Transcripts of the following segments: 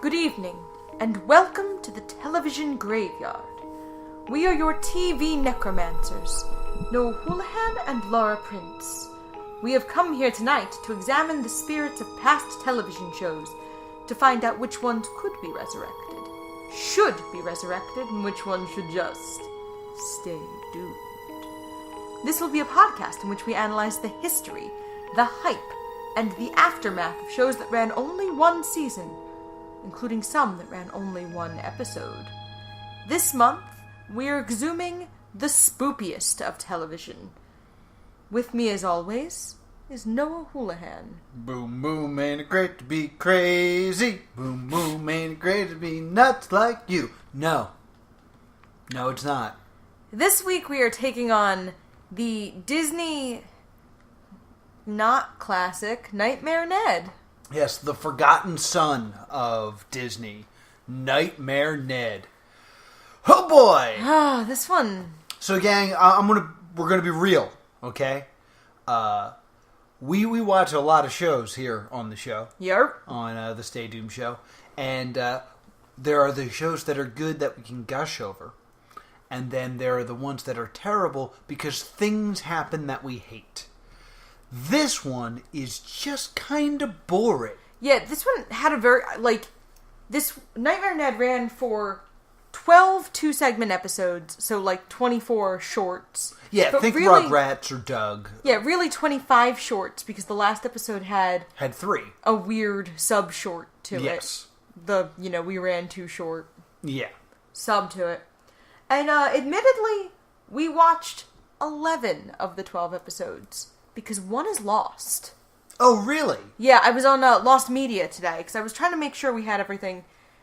Good evening, and welcome to the television graveyard. We are your TV necromancers, Noah Houlihan and Laura Prince. We have come here tonight to examine the spirits of past television shows to find out which ones could be resurrected, should be resurrected, and which ones should just stay doomed. This will be a podcast in which we analyze the history, the hype, and the aftermath of shows that ran only one season, including some that ran only one episode. This month, we're exhuming the spookiest of television. With me, as always, is Noah Houlihan. Boom, boom, ain't it great to be crazy? Boom, boom, ain't it great to be nuts like you? No, it's not. This week, we are taking on the Disney, not classic, Nightmare Ned. Yes, the forgotten son of Disney, Nightmare Ned. Oh boy! This one. So, gang, we're gonna be real, okay? We watch a lot of shows here on the show. Yep. On the Stay Doomed show, and there are the shows that are good that we can gush over, and then there are the ones that are terrible because things happen that we hate. This one is just kind of boring. Yeah, this one had a very, this Nightmare Ned ran for 12 two-segment episodes, so 24 shorts. Yeah, but think really, Rugrats or Doug. Yeah, really 25 shorts, because the last episode had 3. A weird sub-short to yes. it. We ran too short. Yeah. Sub to it. And, admittedly, we watched 11 of the 12 episodes. Because one is lost. Oh, really? Yeah, I was on Lost Media today, because I was trying to make sure we had everything.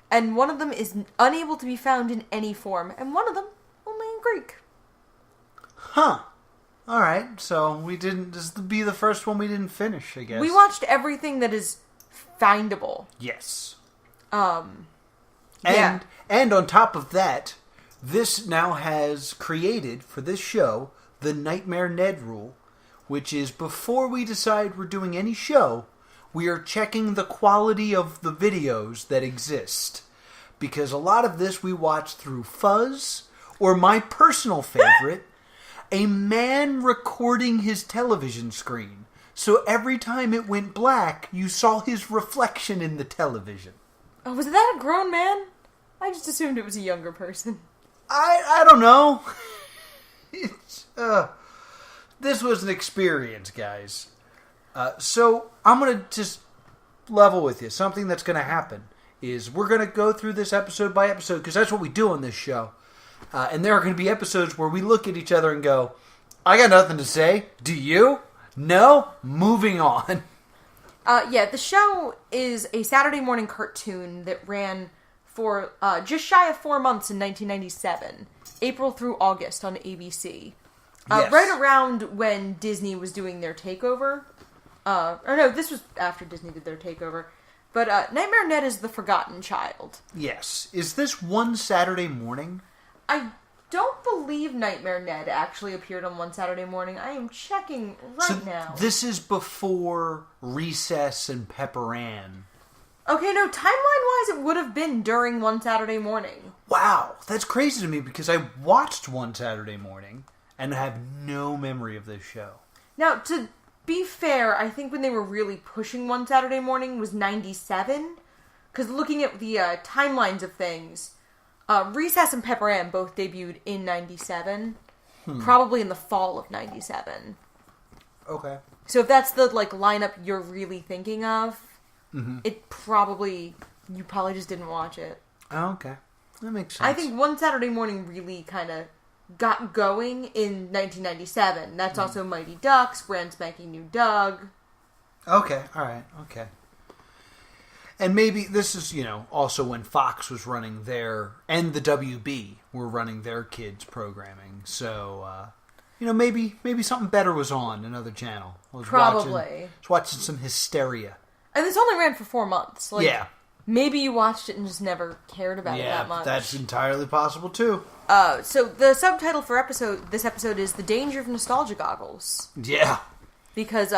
And one of them is unable to be found in any form, and one of them only in Greek. Huh. Alright, so this will be the first one we didn't finish, I guess. We watched everything that is findable. Yes. Yeah. And on top of that, this now has created, for this show, the Nightmare Ned rule, which is before we decide we're doing any show, we are checking the quality of the videos that exist. Because a lot of this we watch through Fuzz, or my personal favorite, a man recording his television screen. So every time it went black, you saw his reflection in the television. Oh, was that a grown man? I just assumed it was a younger person. I don't know. This was an experience, guys. So I'm going to just level with you. Something that's going to happen is we're going to go through this episode by episode, because that's what we do on this show. And there are going to be episodes where we look at each other and go, I got nothing to say. Do you? No? Moving on. The show is a Saturday morning cartoon that ran for just shy of 4 months in 1997. April through August on ABC. Yes. Right around when Disney was doing their takeover. This was after Disney did their takeover. But Nightmare Ned is the forgotten child. Yes. Is this one Saturday morning? I don't believe Nightmare Ned actually appeared on one Saturday morning. I am checking now. This is before Recess and Pepper Ann. Okay, no, timeline-wise it would have been during one Saturday morning. Wow, that's crazy to me because I watched one Saturday morning and have no memory of this show. Now, to be fair, I think when they were really pushing one Saturday morning was 97. Because looking at the timelines of things, Recess and Pepper Ann both debuted in 97. Probably in the fall of 97. Okay. So if that's the lineup you're really thinking of, you probably just didn't watch it. Oh, okay. That makes sense. I think one Saturday morning really kind of got going in 1997. That's also Mighty Ducks, Brand Spanking New Doug. Okay, alright, okay. And maybe this is, also when Fox was running their, and the WB were running their kids' programming. So, maybe something better was on another channel. I was watching some Hysteria. And this only ran for 4 months. Yeah. Maybe you watched it and just never cared about it that much. Yeah, that's entirely possible, too. So the subtitle for this episode is The Danger of Nostalgia Goggles. Yeah. Because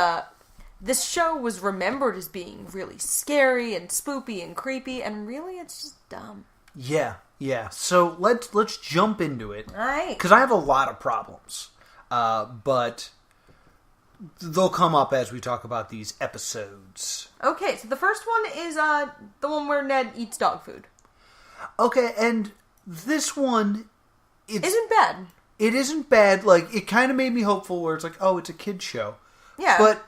this show was remembered as being really scary and spoopy and creepy, and really it's just dumb. Yeah. So let's jump into it. All right. Because I have a lot of problems. But they'll come up as we talk about these episodes. Okay, so the first one is the one where Ned eats dog food. Okay, and this one... isn't bad. It isn't bad. Like, it kind of made me hopeful where it's like, oh, it's a kid's show. Yeah. But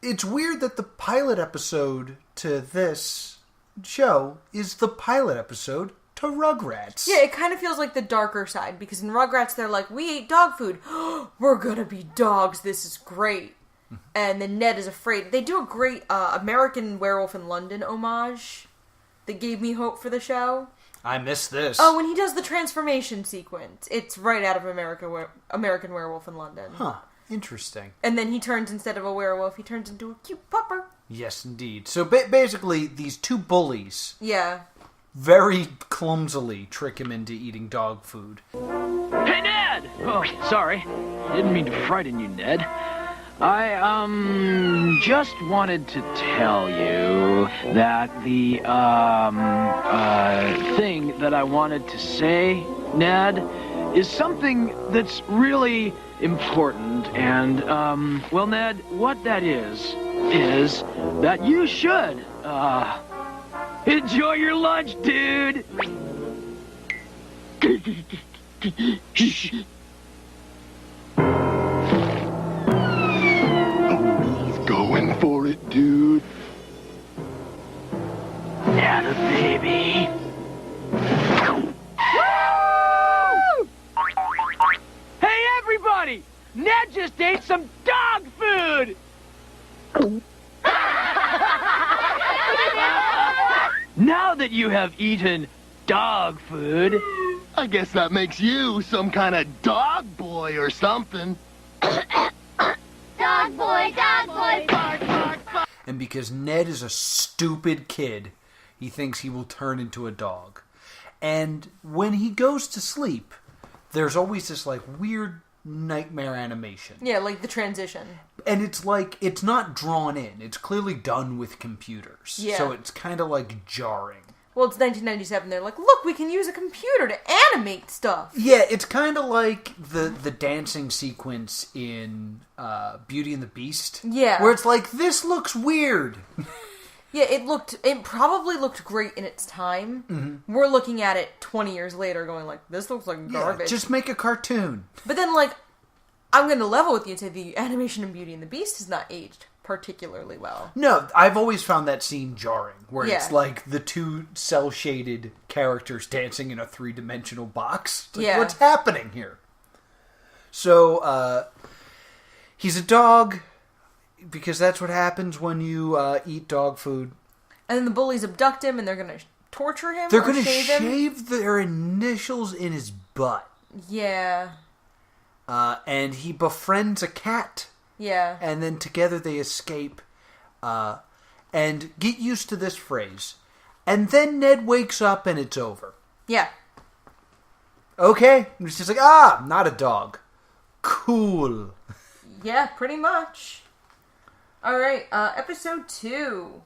it's weird that the pilot episode to this show is the pilot episode to Rugrats. Yeah, it kind of feels like the darker side, because in Rugrats they're like, we ate dog food. We're gonna be dogs. This is great. And then Ned is afraid. They do a great American Werewolf in London homage that gave me hope for the show. I missed this. Oh, when he does the transformation sequence. It's right out of American Werewolf in London. Huh. Interesting. And then he turns, instead of a werewolf, he turns into a cute pupper. Yes, indeed. So basically, these two bullies... Yeah. very clumsily trick him into eating dog food. Hey, Ned! Oh, sorry. Didn't mean to frighten you, Ned. I, just wanted to tell you that the, thing that I wanted to say, Ned, is something that's really important. And, well, Ned, what that is that you should, enjoy your lunch, dude! He's going for it, dude. Atta baby. Hey, everybody! Ned just ate some dog food! Now that you have eaten dog food... I guess that makes you some kind of dog boy or something. Dog boy, bark, bark, bark. And because Ned is a stupid kid, he thinks he will turn into a dog. And when he goes to sleep, there's always this, like, weird nightmare animation. Yeah, like the transition. And it's like, it's not drawn in. It's clearly done with computers. Yeah. So it's kind of, like, jarring. Well, it's 1997. They're like, look, we can use a computer to animate stuff. Yeah, it's kind of like the dancing sequence in Beauty and the Beast. Yeah. Where it's like, this looks weird. Yeah, it probably looked great in its time. Mm-hmm. We're looking at it 20 years later going like, this looks like garbage. Yeah, just make a cartoon. But then, like, I'm going to level with you and say the animation in Beauty and the Beast has not aged particularly well. No, I've always found that scene jarring, where Yeah. it's like the two cel-shaded characters dancing in a three-dimensional box. It's like, Yeah. what's happening here? So, he's a dog, because that's what happens when you eat dog food. And then the bullies abduct him and they're going to torture him. They're going to shave their initials in his butt. Yeah. And he befriends a cat. Yeah. And then together they escape. And get used to this phrase. And then Ned wakes up and it's over. Yeah. Okay. And it's just like, not a dog. Cool. Yeah, pretty much. Alright, episode 2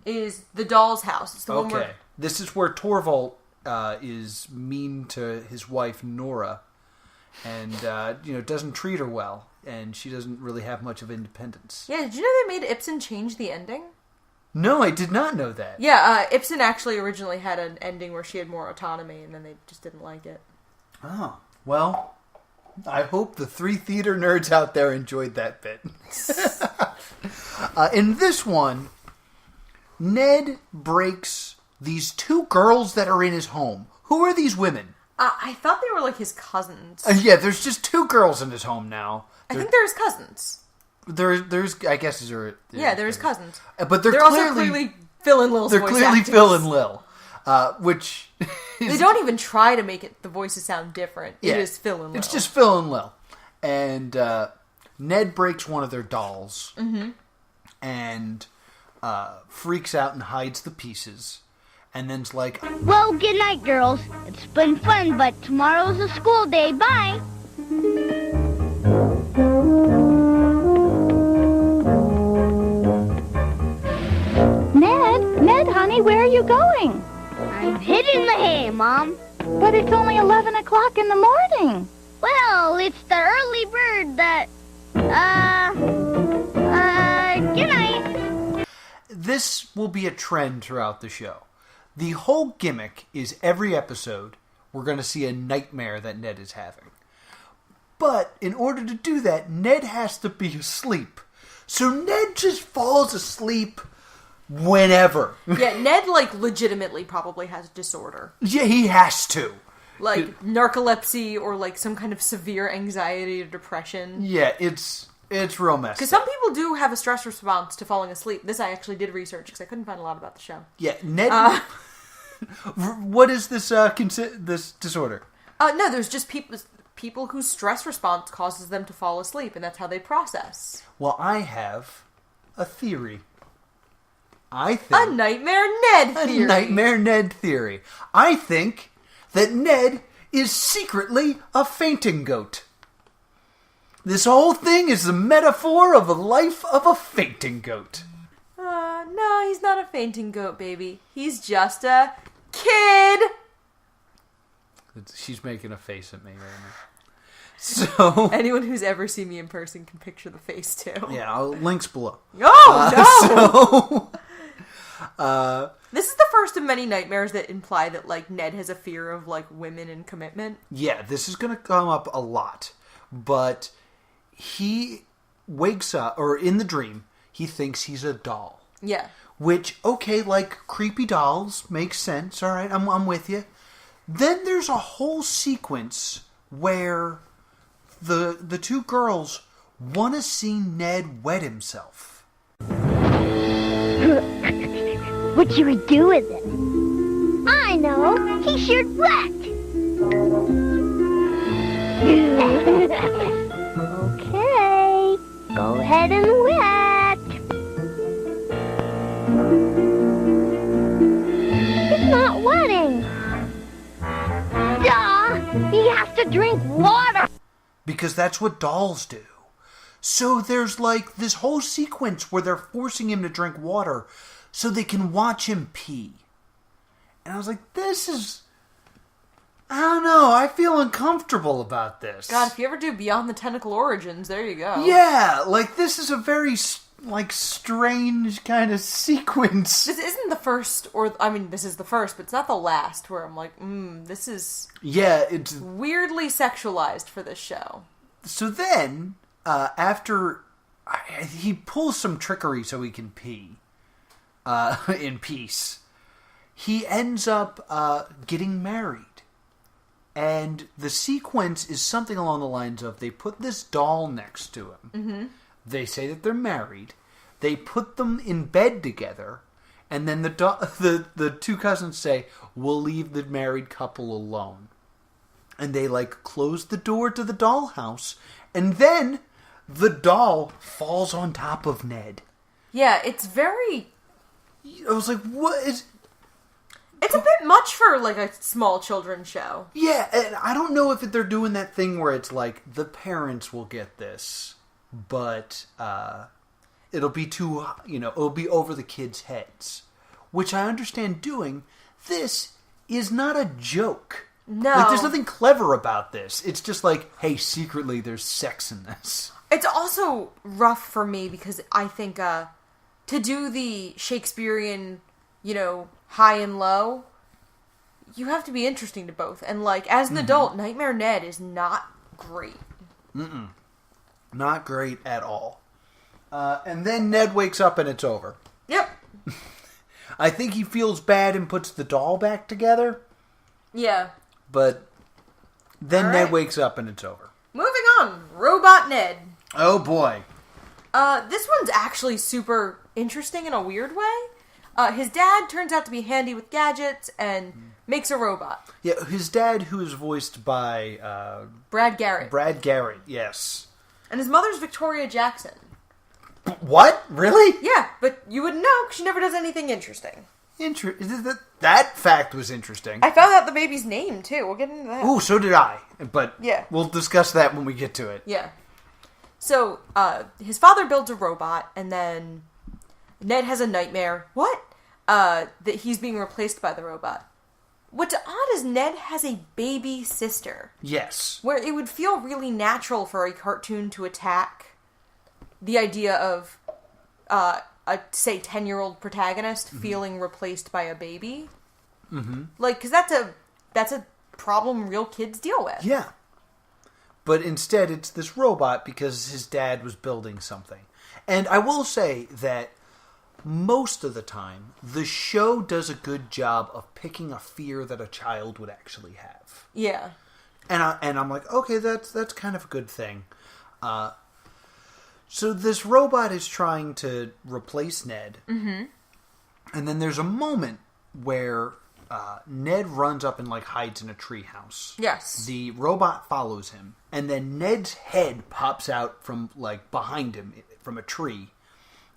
is The Doll's House. It's the one Okay. where... This is where Torvald is mean to his wife, Nora. And, doesn't treat her well. And she doesn't really have much of independence. Yeah, did you know they made Ibsen change the ending? No, I did not know that. Yeah, Ibsen actually originally had an ending where she had more autonomy, and then they just didn't like it. Oh, well, I hope the 3 theater nerds out there enjoyed that bit. In this one, Ned breaks these 2 girls that are in his home. Who are these women? I thought they were like his cousins. Yeah, there's just 2 girls in his home now. I think they're his cousins. There's, I guess, they're his cousins. But they're also clearly Phil and Lil's They're voice clearly actors. Phil and Lil, which They don't even try to make the voices sound different. Yeah, It is Phil and Lil. It's just Phil and Lil. And Ned breaks one of their dolls and freaks out and hides the pieces. And then's like, Well, good night, girls. It's been fun, but tomorrow's a school day. Bye. honey, where are you going? I'm hidden the hay, Mom. But it's only 11 o'clock in the morning. Well, it's the early bird that... good night. This will be a trend throughout the show. The whole gimmick is every episode we're going to see a nightmare that Ned is having. But in order to do that, Ned has to be asleep. So Ned just falls asleep whenever. Yeah, Ned, legitimately probably has disorder. Yeah, he has to. Narcolepsy or, some kind of severe anxiety or depression. Yeah, it's real messy. Because some people do have a stress response to falling asleep. This I actually did research because I couldn't find a lot about the show. Yeah, Ned... What is this this disorder? No, there's just people whose stress response causes them to fall asleep, and that's how they process. Well, I have a theory. I think... A Nightmare Ned theory. A Nightmare Ned theory. I think that Ned is secretly a fainting goat. This whole thing is the metaphor of the life of a fainting goat. No, he's not a fainting goat, baby. He's just a kid. She's making a face at me right now. So anyone who's ever seen me in person can picture the face too. Yeah, links below. Oh no! This is the first of many nightmares that imply that Ned has a fear of women and commitment. Yeah, this is going to come up a lot, but he wakes up, or in the dream, he thinks he's a doll. Yeah. Which, okay, creepy dolls, makes sense. All right, I'm with you. Then there's a whole sequence where the two girls want to see Ned wet himself. What should we do with it? I know. He should wet. Okay. Go ahead and wet. It's not wetting. Duh! He has to drink water. Because that's what dolls do. So there's this whole sequence where they're forcing him to drink water so they can watch him pee. And I was like, this is... I don't know, I feel uncomfortable about this. God, if you ever do Beyond the Tentacle Origins, there you go. Yeah, this is a very... strange kind of sequence. This isn't the first, this is the first, but it's not the last, where I'm like, this is... Yeah, it's... weirdly sexualized for this show. So then, after... he pulls some trickery so he can pee. In peace. He ends up, getting married. And the sequence is something along the lines of, they put this doll next to him. Mm-hmm. They say that they're married. They put them in bed together, and then the two cousins say, "We'll leave the married couple alone." And they close the door to the dollhouse, and then the doll falls on top of Ned. Yeah, it's very... I was like, "What is?" It's a bit much for a small children's show. Yeah, and I don't know if they're doing that thing where it's the parents will get this. But it'll be too, it'll be over the kids' heads. Which I understand doing. This is not a joke. No. There's nothing clever about this. It's just hey, secretly there's sex in this. It's also rough for me because I think to do the Shakespearean, high and low, you have to be interesting to both. And as an adult, Nightmare Ned is not great. Mm-mm. Not great at all. And then Ned wakes up and it's over. Yep. I think he feels bad and puts the doll back together. Yeah. But then right. Ned wakes up and it's over. Moving on. Robot Ned. Oh boy. This one's actually super interesting in a weird way. His dad turns out to be handy with gadgets and makes a robot. Yeah, his dad, who is voiced by... Brad Garrett. Brad Garrett, yes. And his mother's Victoria Jackson. What? Really? Yeah, but you wouldn't know because she never does anything interesting. That fact was interesting. I found out the baby's name, too. We'll get into that. Ooh, so did I. But yeah, we'll discuss that when we get to it. Yeah. So, his father builds a robot, and then Ned has a nightmare. What? that he's being replaced by the robot. What's odd is Ned has a baby sister. Yes. Where it would feel really natural for a cartoon to attack the idea of, a, say, 10-year-old protagonist feeling replaced by a baby. Mm-hmm. Like, because that's a problem real kids deal with. Yeah. But instead, it's this robot because his dad was building something. And I will say that most of the time, the show does a good job of picking a fear that a child would actually have. Yeah. And I'm like, okay, that's kind of a good thing. So this robot is trying to replace Ned. Mm-hmm. And then there's a moment where Ned runs up and hides in a treehouse. Yes. The robot follows him, and then Ned's head pops out from behind him from a tree,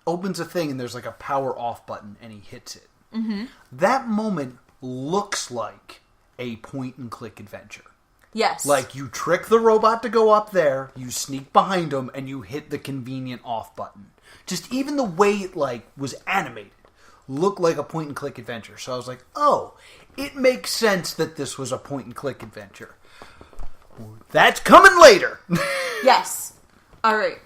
opens a thing, and there's a power off button, and he hits it. Mm-hmm. That moment looks like a point and click adventure. Yes. You trick the robot to go up there, you sneak behind him, and you hit the convenient off button. Just even the way it was animated looked like a point and click adventure. So I was like, oh, it makes sense that this was a point and click adventure. That's coming later. Yes. All right.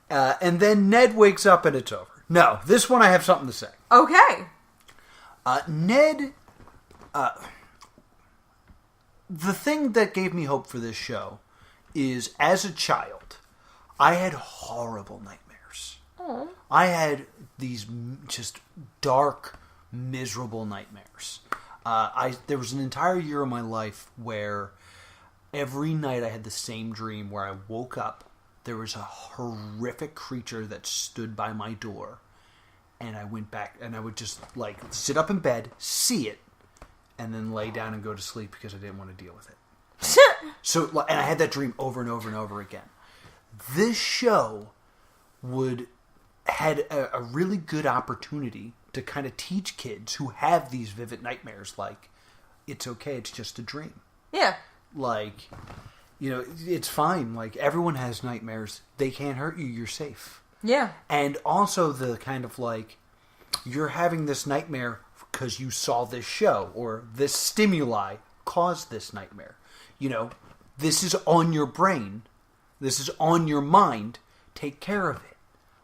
And then Ned wakes up and it's over. No, this one I have something to say. Okay. Ned, the thing that gave me hope for this show is, as a child, I had horrible nightmares. Oh. I had these just dark, miserable nightmares. There was an entire year of my life where every night I had the same dream where I woke up, there was a horrific creature that stood by my door, and I went back, and I would just sit up in bed, see it, and then lay down and go to sleep because I didn't want to deal with it. And I had that dream over and over and over again. This show had a really good opportunity to kind of teach kids who have these vivid nightmares, it's okay, it's just a dream. Yeah. It's fine. Everyone has nightmares. They can't hurt you. You're safe. Yeah. And also the kind of you're having this nightmare because you saw this show, or this stimuli caused this nightmare. This is on your brain. This is on your mind. Take care of it.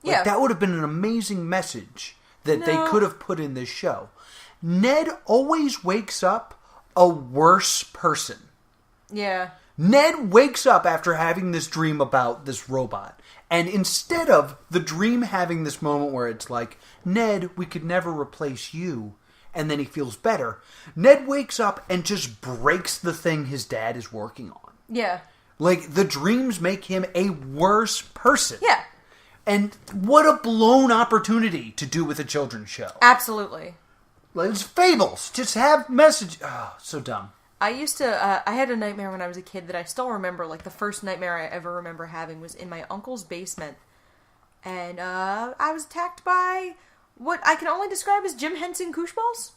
Yeah. That would have been an amazing message that they could have put in this show. Ned always wakes up a worse person. Yeah. Ned wakes up after having this dream about this robot. And instead of the dream having this moment where it's Ned, we could never replace you, and then he feels better, Ned wakes up and just breaks the thing his dad is working on. Yeah. The dreams make him a worse person. Yeah. And what a blown opportunity to do with a children's show. Absolutely. It's fables. Just have message. Oh, so dumb. I used to, I had a nightmare when I was a kid that I still remember. The first nightmare I ever remember having was in my uncle's basement. And I was attacked by what I can only describe as Jim Henson koosh balls.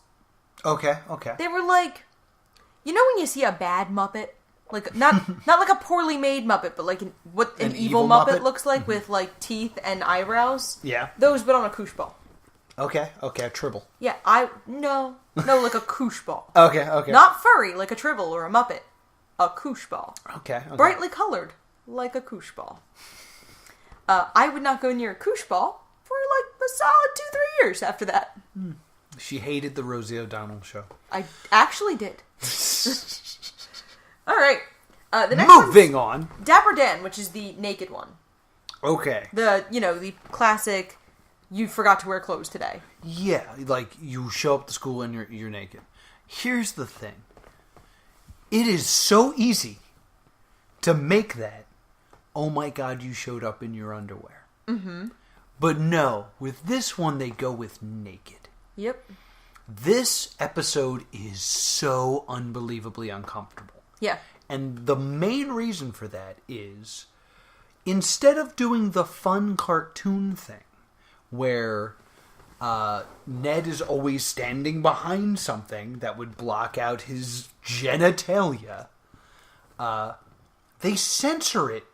Okay. They were when you see a bad Muppet? Not a poorly made Muppet, but what an evil Muppet looks like, with teeth and eyebrows. Yeah. Those, but on a koosh ball. Okay, a tribble. Yeah, no, a koosh ball. Okay. Not furry, like a tribble or a Muppet. A koosh ball. Okay. Brightly colored, like a koosh ball. I would not go near a koosh ball for a solid 2-3 years after that. She hated the Rosie O'Donnell show. I actually did. All right. The next Moving on. Dapper Dan, which is the naked one. Okay. The classic, you forgot to wear clothes today. Yeah, you show up to school and you're naked. Here's the thing. It is so easy to make that, oh my God, you showed up in your underwear. Mm-hmm. But no, with this one they go with naked. Yep. This episode is so unbelievably uncomfortable. Yeah. And the main reason for that is, instead of doing the fun cartoon thing, where Ned is always standing behind something that would block out his genitalia, they censor it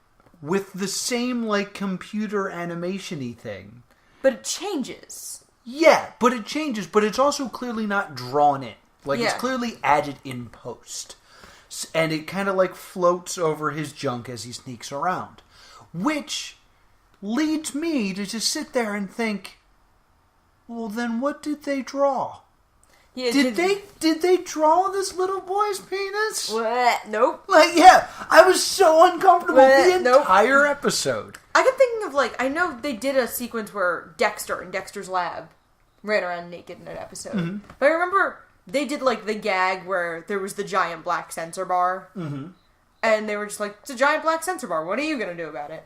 with the same computer animation-y thing. But it changes. Yeah, but it changes, but it's also clearly not drawn in. Like, it's clearly added in post. And it kind of, like, floats over his junk as he sneaks around. Which leads me to just sit there and think, well, then what did they draw? Yeah, did they draw this little boy's penis? What? Nope. Like, yeah, I was so uncomfortable the entire episode. I kept thinking of, like, I know they did a sequence where Dexter in Dexter's lab ran around naked in an episode. Mm-hmm. But I remember they did, like, the gag where there was the giant black sensor bar. Mm-hmm. And they were just like, it's a giant black sensor bar. What are you going to do about it?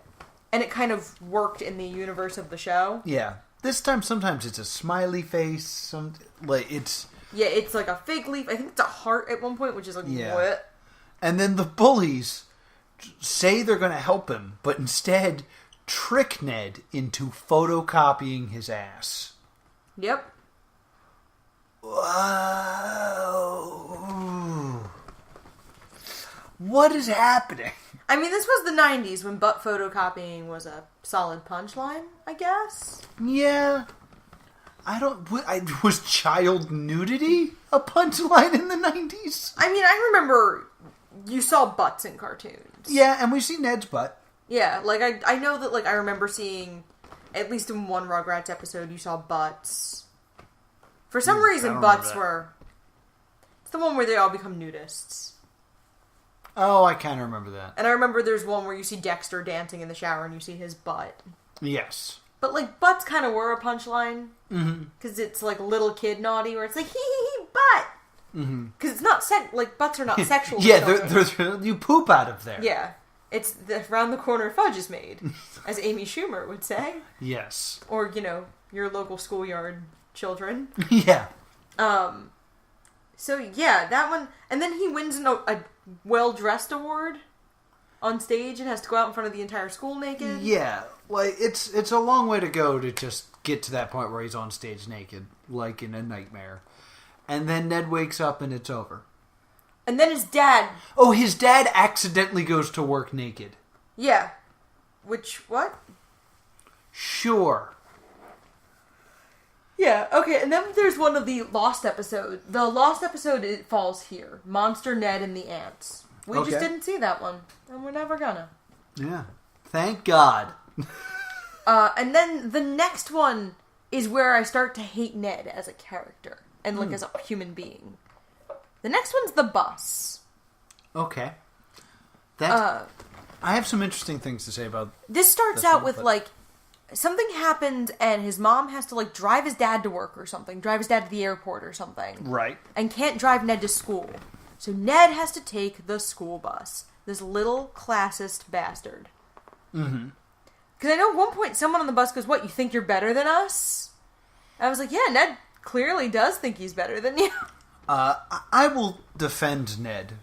And it kind of worked in the universe of the show. Yeah. This time, sometimes it's a smiley face. Yeah, it's like a fake leaf. I think it's a heart at one point, which is like, what? And then the bullies say they're going to help him, but instead trick Ned into photocopying his ass. Yep. Whoa. What is happening? I mean, this was the 90s when butt photocopying was a solid punchline, I guess. Yeah. Was child nudity a punchline in the 90s? I mean, I remember you saw butts in cartoons. Yeah, and we see Ned's butt. Yeah, like, I know that, like, I remember seeing, at least in one Rugrats episode, you saw butts. For some reason, butts were... It's the one where they all become nudists. Oh, I kind of remember that. And I remember there's one where you see Dexter dancing in the shower and you see his butt. Yes. But, like, butts kind of were a punchline. Because it's, like, little kid naughty, where it's like, hee, butt! Because it's not, butts are not sexual. Yeah, you poop out of there. Yeah. It's around the corner fudge is made, as Amy Schumer would say. Yes. Or, your local schoolyard children. Yeah. So, yeah, that one. And then he wins a well-dressed award on stage and has to go out in front of the entire school naked. Yeah. Like, it's a long way to go to just get to that point where he's on stage naked, like in a nightmare. And then Ned wakes up and it's over. And then his dad... Oh, his dad accidentally goes to work naked. Yeah. Which, what? Sure. Yeah, okay, and then there's one of the Lost episodes. The Lost episode, it falls here. Monster Ned and the Ants. We just didn't see that one. And we're never gonna. Yeah. Thank God. And then the next one is where I start to hate Ned as a character. And, like, as a human being. The next one's the bus. Okay. I have some interesting things to say about this. Starts out with, like, something happened and his mom has to, like, drive his dad to work or something. Drive his dad to the airport or something. Right. And can't drive Ned to school. So Ned has to take the school bus. This little classist bastard. Mm-hmm. Because I know at one point someone on the bus goes, what, you think you're better than us? I was like, yeah, Ned clearly does think he's better than you. I will defend Ned.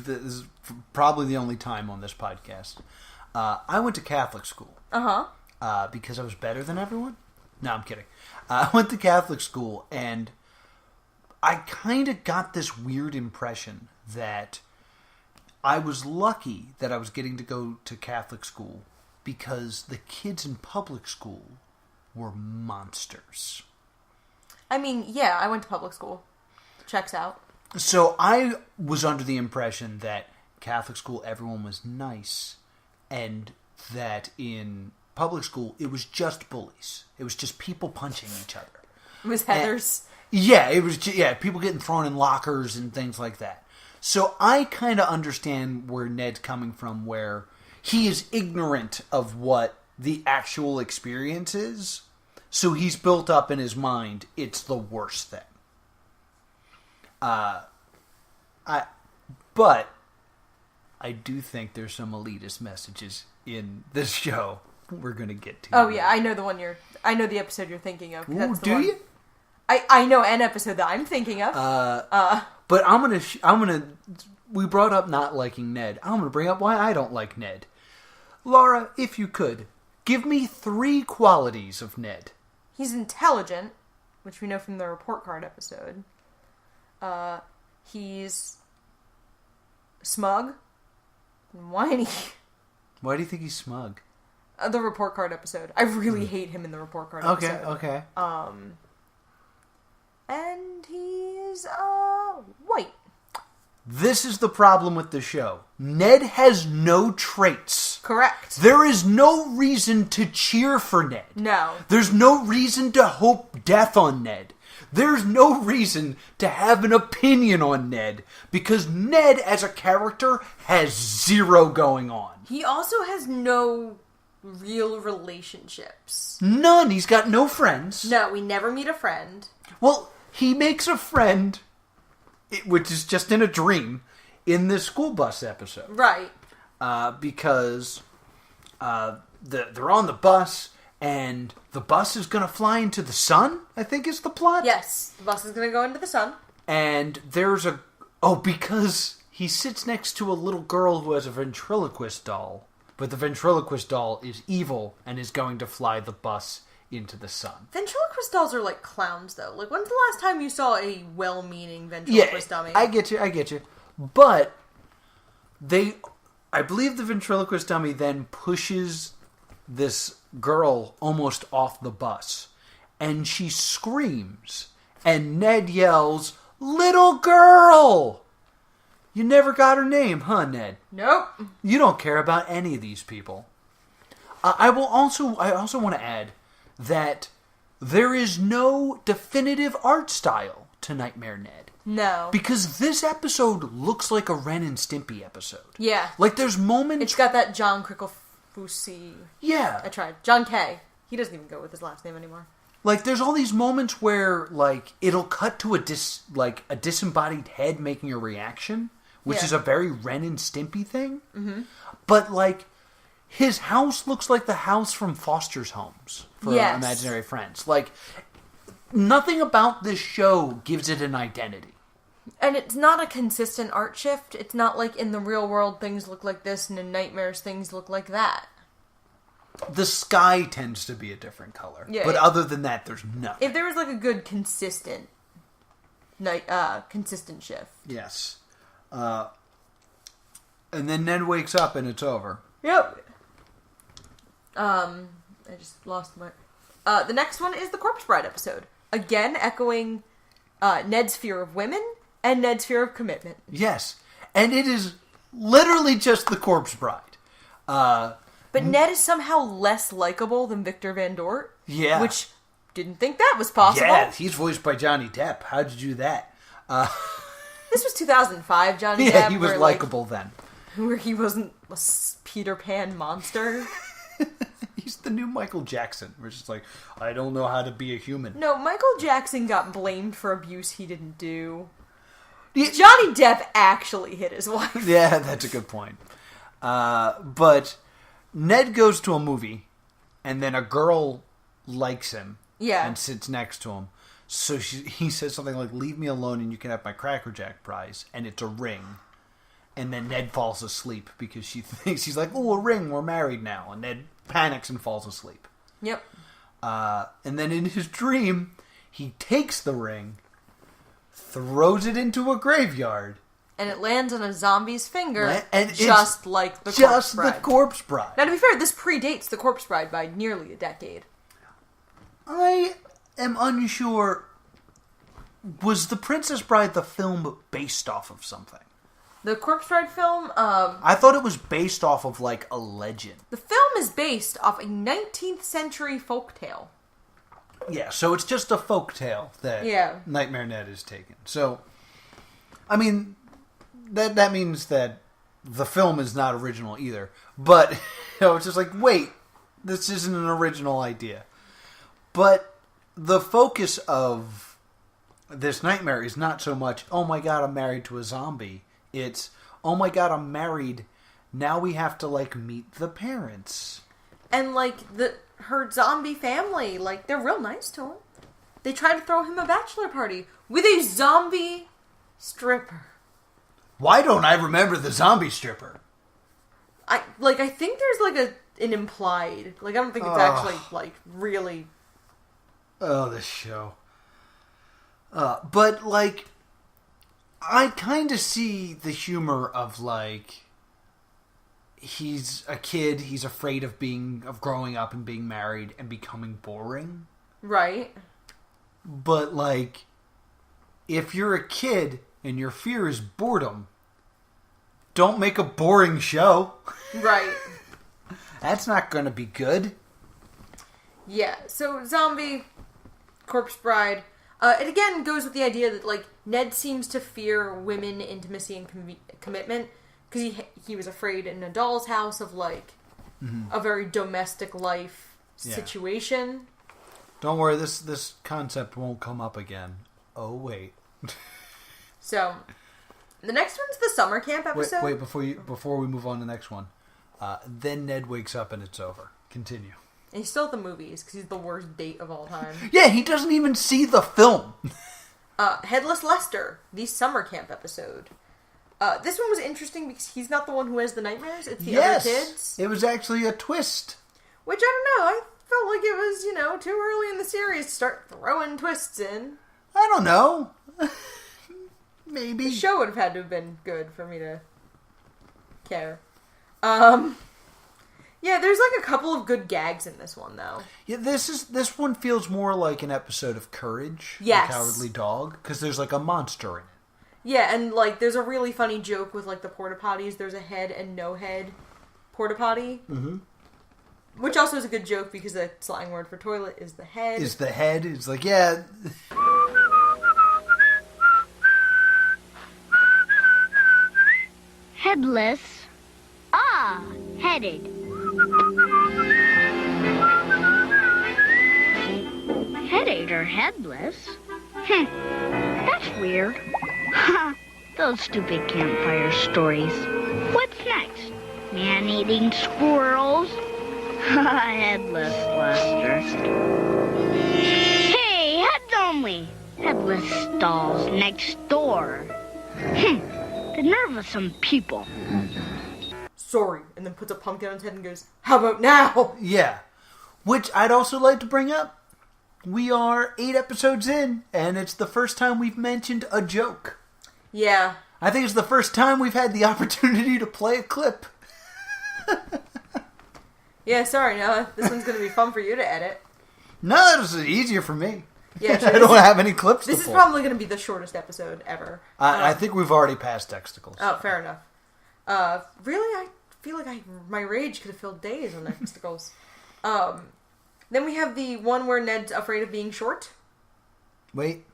This is probably the only time on this podcast. I went to Catholic school. Uh-huh. Because I was better than everyone? No, I'm kidding. I went to Catholic school, and I kind of got this weird impression that I was lucky that I was getting to go to Catholic school because the kids in public school were monsters. I mean, yeah, I went to public school. Checks out. So I was under the impression that Catholic school, everyone was nice, and that in public school, it was just bullies. It was just people punching each other. It was Heathers. It was people getting thrown in lockers and things like that. So I kind of understand where Ned's coming from, where he is ignorant of what the actual experience is. So he's built up in his mind, it's the worst thing. But I do think there's some elitist messages in this show we're going to get to. Oh, yeah, I know I know the episode you're thinking of. Ooh, do you? I know an episode that I'm thinking of. But we brought up not liking Ned. I'm going to bring up why I don't like Ned. Laura, if you could, give me 3 qualities of Ned. He's intelligent, which we know from the report card episode. He's smug and whiny. Why do you think he's smug? The report card episode. I really hate him in the report card episode. Okay. And he's, white. This is the problem with the show. Ned has no traits. Correct. There is no reason to cheer for Ned. No. There's no reason to hope death on Ned. There's no reason to have an opinion on Ned, because Ned as a character has zero going on. He also has no real relationships. None. He's got no friends. No, we never meet a friend. Well, he makes a friend, which is just in a dream, in this school bus episode. Right. Because they're on the bus, and the bus is going to fly into the sun, I think is the plot. Yes, the bus is going to go into the sun. And there's because he sits next to a little girl who has a ventriloquist doll, but the ventriloquist doll is evil and is going to fly the bus into the sun. Ventriloquist dolls are like clowns, though. Like, when's the last time you saw a well-meaning ventriloquist dummy? I get you. But I believe the ventriloquist dummy then pushes this girl almost off the bus, and she screams, and Ned yells, "Little girl!" You never got her name, huh, Ned? Nope. You don't care about any of these people. I also want to add that there is no definitive art style to Nightmare Ned. No. Because this episode looks like a Ren and Stimpy episode. Yeah. Like, there's moments... It's got that John Cricklefusi... Yeah. I tried. John K. He doesn't even go with his last name anymore. Like, there's all these moments where, like, it'll cut to a disembodied head making a reaction, which is a very Ren and Stimpy thing. Mm-hmm. But, like, his house looks like the house from Foster's Homes for Imaginary Friends. Like, nothing about this show gives it an identity. And it's not a consistent art shift. It's not like in the real world things look like this and in Nightmares things look like that. The sky tends to be a different color. Yeah, but other than that, there's nothing. If there was like a good consistent shift. Yes. And then Ned wakes up and it's over. Yep. I just lost my... the next one is the Corpse Bride episode. Again, echoing Ned's fear of women and Ned's fear of commitment. Yes. And it is literally just the Corpse Bride. But Ned is somehow less likable than Victor Van Dort. Yeah. Which, didn't think that was possible. Yeah, he's voiced by Johnny Depp. How'd you do that? This was 200005, Johnny Depp. Yeah, he was likable then. Where he wasn't a Peter Pan monster. He's the new Michael Jackson. We're just like, I don't know how to be a human. No, Michael Jackson got blamed for abuse he didn't do. Yeah. Johnny Depp actually hit his wife. Yeah, that's a good point. But Ned goes to a movie, and then a girl likes him and sits next to him. So he says something like, "Leave me alone and you can have my Cracker Jack prize." And it's a ring. And then Ned falls asleep because she thinks, he's like, "Oh, a ring, we're married now." And Ned panics and falls asleep. Yep. And then in his dream, he takes the ring, throws it into a graveyard. And it lands on a zombie's finger, and just like the Corpse Bride. Just the Corpse Bride. Now, to be fair, this predates the Corpse Bride by nearly a decade. I am unsure. Was The Princess Bride the film based off of something? The Corpse Bride film, I thought it was based off of, like, a legend. the film is based off a 19th century folktale. Yeah, so it's just a folktale that Nightmare Ned is taken. So, I mean, that means that the film is not original either. But, it's just like, wait, this isn't an original idea. But the focus of this nightmare is not so much, oh my god, I'm married to a zombie. It's, oh my god, I'm married. Now we have to, like, meet the parents. And, like, her zombie family, like, they're real nice to him. They try to throw him a bachelor party with a zombie stripper. Why don't I remember the zombie stripper? I think there's, like, an implied... Like, I don't think it's actually, like, really... Oh, this show. But, like... I kind of see the humor of, like, he's a kid. He's afraid of growing up and being married and becoming boring. Right. But, like, if you're a kid and your fear is boredom, don't make a boring show. Right. That's not going to be good. Yeah, so zombie, corpse bride. It again goes with the idea that, like, Ned seems to fear women, intimacy, and commitment because he was afraid in a doll's house of, like, a very domestic life situation. Don't worry, this concept won't come up again. Oh, wait. So, the next one's the summer camp episode. Wait, before we move on to the next one. Then Ned wakes up and it's over. Continue. And he's still at the movies because he's the worst date of all time. Yeah, he doesn't even see the film. Headless Lester, the summer camp episode. This one was interesting because he's not the one who has the nightmares. It's the other kids. It was actually a twist. Which, I don't know, I felt like it was, too early in the series to start throwing twists in. I don't know. Maybe. The show would have had to have been good for me to care. Yeah, there's like a couple of good gags in this one, though. Yeah, this one feels more like an episode of Courage, yes. The Cowardly Dog, because there's like a monster in it. Yeah, and like there's a really funny joke with like the porta potties. There's a head and no head porta potty, which also is a good joke because the slang word for toilet is the head. Is the head? It's like yeah. Headless. Ah, headed. Headed or headless? That's weird. Ha! Those stupid campfire stories. What's next? Man-eating squirrels? Headless, Lester. Hey, heads only. Headless stalls next door. The nerve of some people. Sorry, and then puts a pumpkin on his head and goes, "How about now?" Yeah. Which I'd also like to bring up. We are 8 episodes in, and it's the first time we've mentioned a joke. Yeah. I think it's the first time we've had the opportunity to play a clip. Yeah, sorry, Noah. This one's going to be fun for you to edit. No, this is easier for me. Yeah, sure. I don't have any clips to pull. This is probably going to be the shortest episode ever. I think we've already passed Texticles. Oh, fair enough. Really, I feel like my rage could have filled days on Texticles. Then we have the one where Ned's afraid of being short. Wait.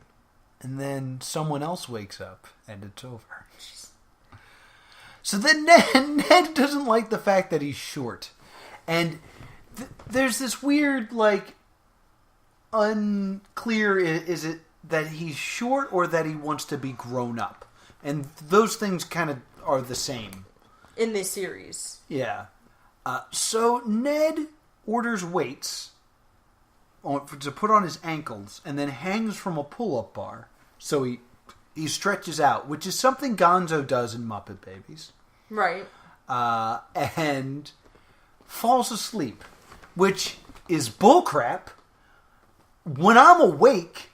And then someone else wakes up, and it's over. So then Ned doesn't like the fact that he's short. And there's this weird, like, unclear, is it that he's short or that he wants to be grown up? And those things kind of are the same. In this series. Yeah. So Ned orders weights to put on his ankles and then hangs from a pull-up bar. So he stretches out, which is something Gonzo does in Muppet Babies. Right. And falls asleep, which is bullcrap. When I'm awake,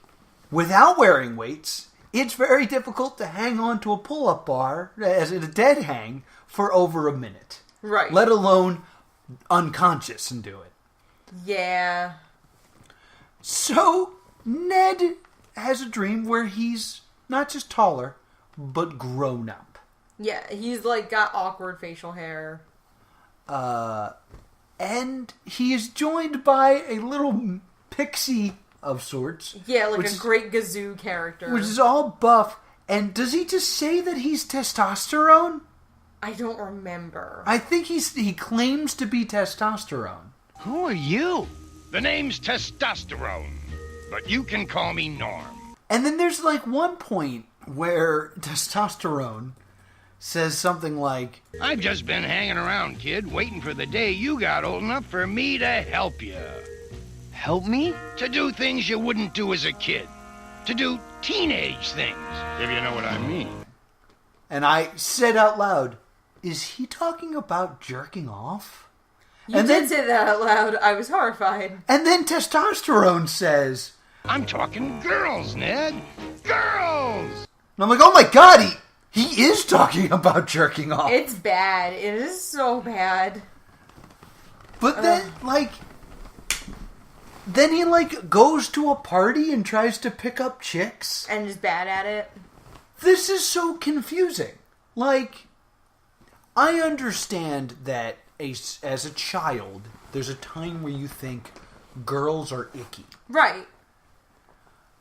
without wearing weights, it's very difficult to hang on to a pull-up bar, as in a dead hang, for over a minute. Right. Let alone unconscious and do it. Yeah. So, Ned has a dream where he's not just taller, but grown up. Yeah, he's like got awkward facial hair. And he is joined by a little pixie of sorts. Yeah, like a great Gazoo character. Which is all buff. And does he just say that he's testosterone? I don't remember. I think he claims to be testosterone. Who are you? The name's Testosterone, but you can call me Norm. And then there's like one point where Testosterone says something like, I've just been hanging around, kid, waiting for the day you got old enough for me to help you. Help me? To do things you wouldn't do as a kid. To do teenage things, if you know what I mean. And I said out loud, is he talking about jerking off? You did say that out loud. I was horrified. And then Testosterone says, I'm talking girls, Ned. Girls! And I'm like, oh my god, He is talking about jerking off. It's bad. It is so bad. But then, then he, goes to a party and tries to pick up chicks. And is bad at it. This is so confusing. I understand that as a child, there's a time where you think girls are icky. Right.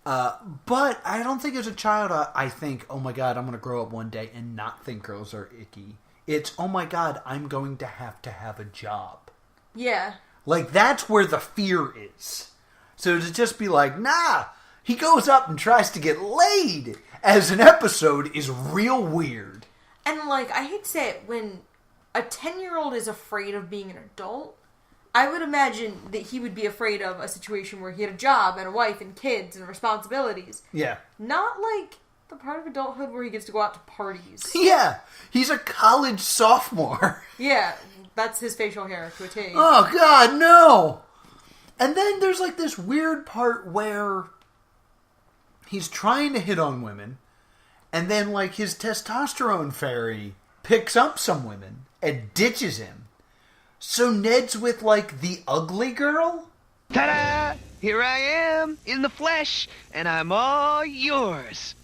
But I don't think as a child I think, oh my god, I'm going to grow up one day and not think girls are icky. It's, oh my god, I'm going to have a job. Yeah. That's where the fear is. So to just be nah, he goes up and tries to get laid as an episode is real weird. And, I hate to say it, when a 10-year-old is afraid of being an adult, I would imagine that he would be afraid of a situation where he had a job and a wife and kids and responsibilities. Yeah. Not the part of adulthood where he gets to go out to parties. Yeah. He's a college sophomore. Yeah. That's his facial hair to a T. Oh, God, no! And then there's, this weird part where he's trying to hit on women, and then, his testosterone fairy picks up some women and ditches him. So Ned's with, the ugly girl? Ta-da! Here I am, in the flesh, and I'm all yours.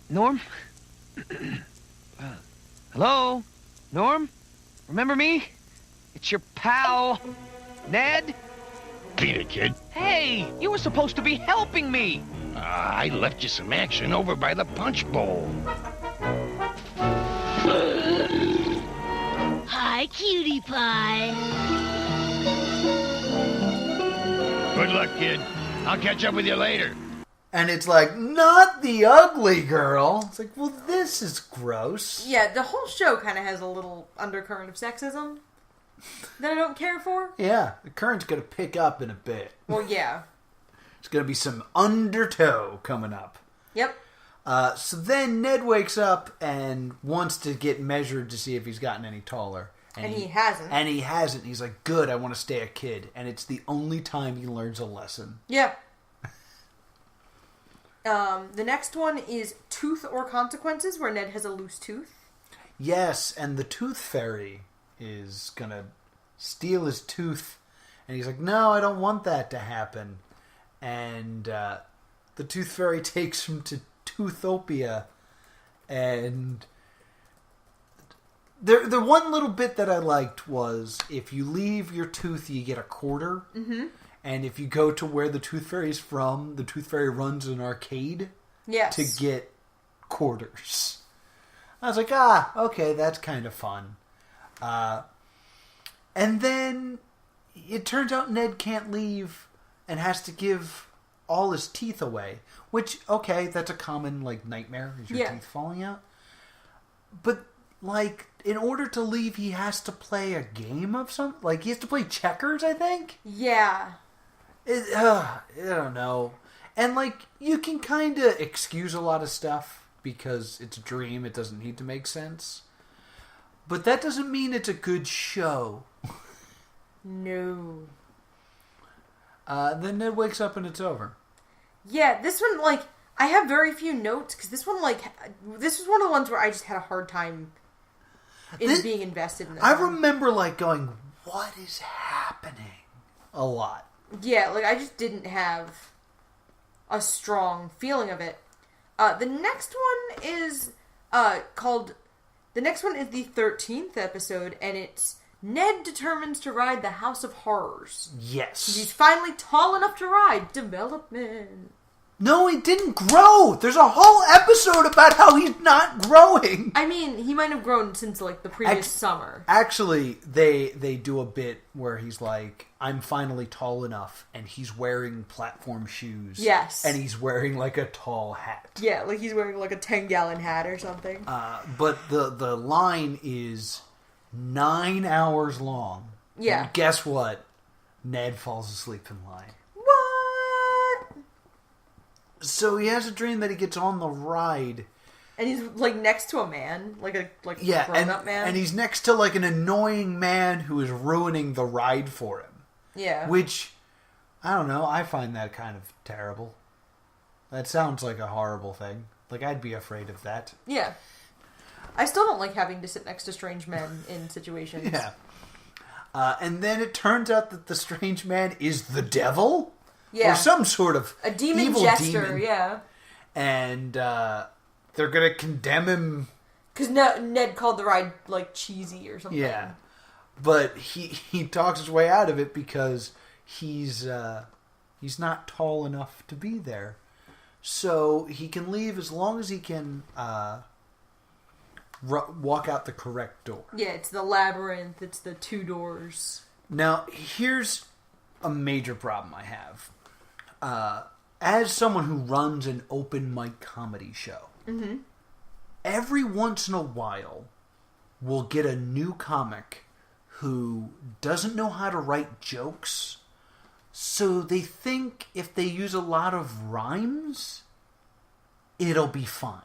Norm? Hello? Norm? Remember me? It's your pal, Ned? Beat it, kid. Hey, you were supposed to be helping me. I left you some action over by the punch bowl. Hi, cutie pie. Good luck, kid. I'll catch up with you later. And it's not the ugly girl. It's well, this is gross. Yeah, the whole show kind of has a little undercurrent of sexism that I don't care for. Yeah, the current's going to pick up in a bit. Well, yeah. There's going to be some undertow coming up. Yep. So then Ned wakes up and wants to get measured to see if he's gotten any taller. And he hasn't. And he hasn't. He's like, good, I want to stay a kid. And it's the only time he learns a lesson. Yeah. The next one is Tooth or Consequences, where Ned has a loose tooth. Yes, and the Tooth Fairy is going to steal his tooth. And he's like, no, I don't want that to happen. And the Tooth Fairy takes him to Toothopia. And the one little bit that I liked was if you leave your tooth, you get a quarter. Mm-hmm. And if you go to where the Tooth Fairy's from, the Tooth Fairy runs an arcade to get quarters. I was like, okay, that's kind of fun. And then it turns out Ned can't leave and has to give all his teeth away. Which, okay, that's a common, nightmare, is your teeth falling out. But, in order to leave, he has to play a game of something. He has to play checkers, I think? Yeah. I don't know. And, you can kind of excuse a lot of stuff because it's a dream. It doesn't need to make sense. But that doesn't mean it's a good show. No. Then Ned wakes up and it's over. Yeah, this one, I have very few notes, because this one, this was one of the ones where I just had a hard time being invested in it. I remember, going, what is happening? A lot. Yeah, I just didn't have a strong feeling of it. The next one is called... The next one is the 13th episode, and it's Ned determines to ride the House of Horrors. Yes. He's finally tall enough to ride. Development. No, he didn't grow. There's a whole episode about how he's not growing. I mean, he might have grown since, the previous summer. Actually, they do a bit where he's like, I'm finally tall enough, and he's wearing platform shoes. Yes. And he's wearing, a tall hat. Yeah, he's wearing, a 10-gallon hat or something. But the line is 9 hours long. Yeah. And guess what? Ned falls asleep in line. What? So he has a dream that he gets on the ride. And he's, next to a man. A grown-up man. And he's next to, an annoying man who is ruining the ride for him. Yeah. Which, I don't know, I find that kind of terrible. That sounds like a horrible thing. Like, I'd be afraid of that. Yeah. I still don't like having to sit next to strange men in situations. Yeah. And then it turns out that the strange man is the devil? Yeah. Or some sort of a demon evil jester, demon. yeah. And they're going to condemn him. Because Ned called the ride, like, cheesy or something. Yeah. But he talks his way out of it because he's not tall enough to be there. So he can leave as long as he can walk out the correct door. Yeah, it's the labyrinth. It's the 2 doors. Now, here's a major problem I have. As someone who runs an open mic comedy show, every once in a while, we'll get a new comic who doesn't know how to write jokes, so they think if they use a lot of rhymes, it'll be fine.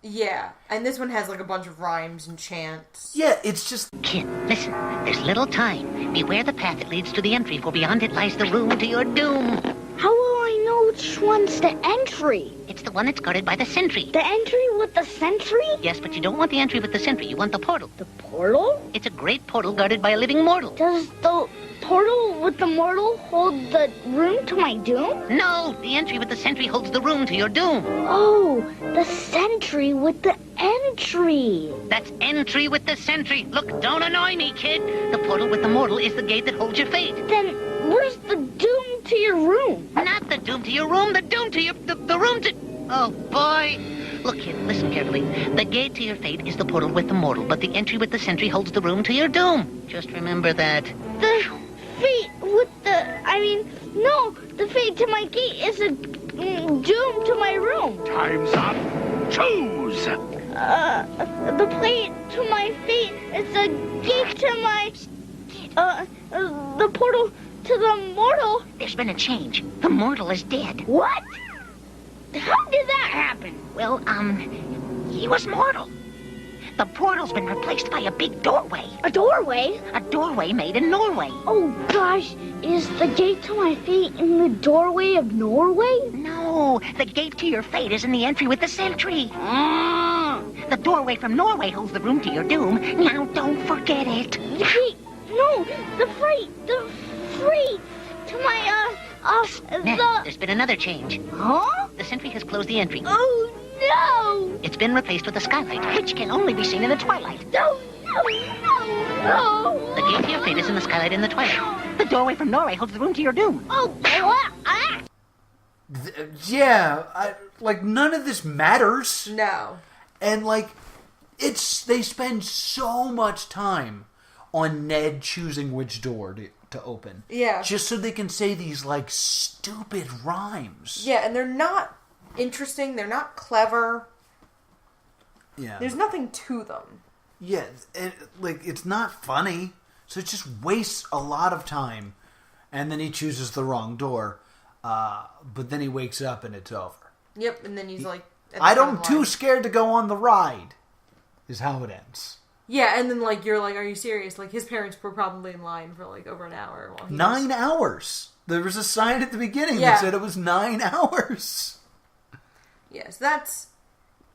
Yeah, and this one has like a bunch of rhymes and chants. Yeah, it's just... Kid, listen, there's little time. Beware the path that leads to the entry, for beyond it lies the room to your doom. How will I know which one's the entry? It's the one that's guarded by the sentry. The entry with the sentry? Yes, but you don't want the entry with the sentry. You want the portal. The portal? It's a great portal guarded by a living mortal. Does the portal with the mortal hold the room to my doom? No, the entry with the sentry holds the room to your doom. Oh, the sentry with the entry. That's entry with the sentry. Look, don't annoy me, kid. The portal with the mortal is the gate that holds your fate. Then where's the doom to your room? Not the doom to your room, the doom to your... the room to... Oh, boy. Look, kid, listen carefully. The gate to your fate is the portal with the mortal, but the entry with the sentry holds the room to your doom. Just remember that. The fate with the fate to my gate is a doom to my room. Time's up. Choose. The plate to my fate is a gate to my... the portal to the mortal. There's been a change. The mortal is dead. What? How did that happen? Well, he was mortal. The portal's been replaced by a big doorway. A doorway? A doorway made in Norway. Oh, gosh. Is the gate to my fate in the doorway of Norway? No, the gate to your fate is in the entry with the sentry. The doorway from Norway holds the room to your doom. Now, don't forget it. The gate... No, the freight to my, There's been another change. Huh? The sentry has closed the entry. Oh, no! It's been replaced with a skylight, which can only be seen in the twilight. No! The gate to your fate is in the skylight in the twilight. The doorway from Norway holds the room to your doom. Oh, none of this matters. No. And, they spend so much time on Ned choosing which door to open. Yeah. Just so they can say these, stupid rhymes. Yeah, and they're not interesting. They're not clever. Yeah. There's nothing to them. Yeah, and, it's not funny. So it just wastes a lot of time. And then he chooses the wrong door. But then he wakes up and it's over. Yep, and then he's like... I'm too scared to go on the ride. Is how it ends. Yeah, and then, you're like, are you serious? His parents were probably in line for, over an hour. While 9 hours. There was a sign at the beginning that said it was 9 hours. Yes, that's...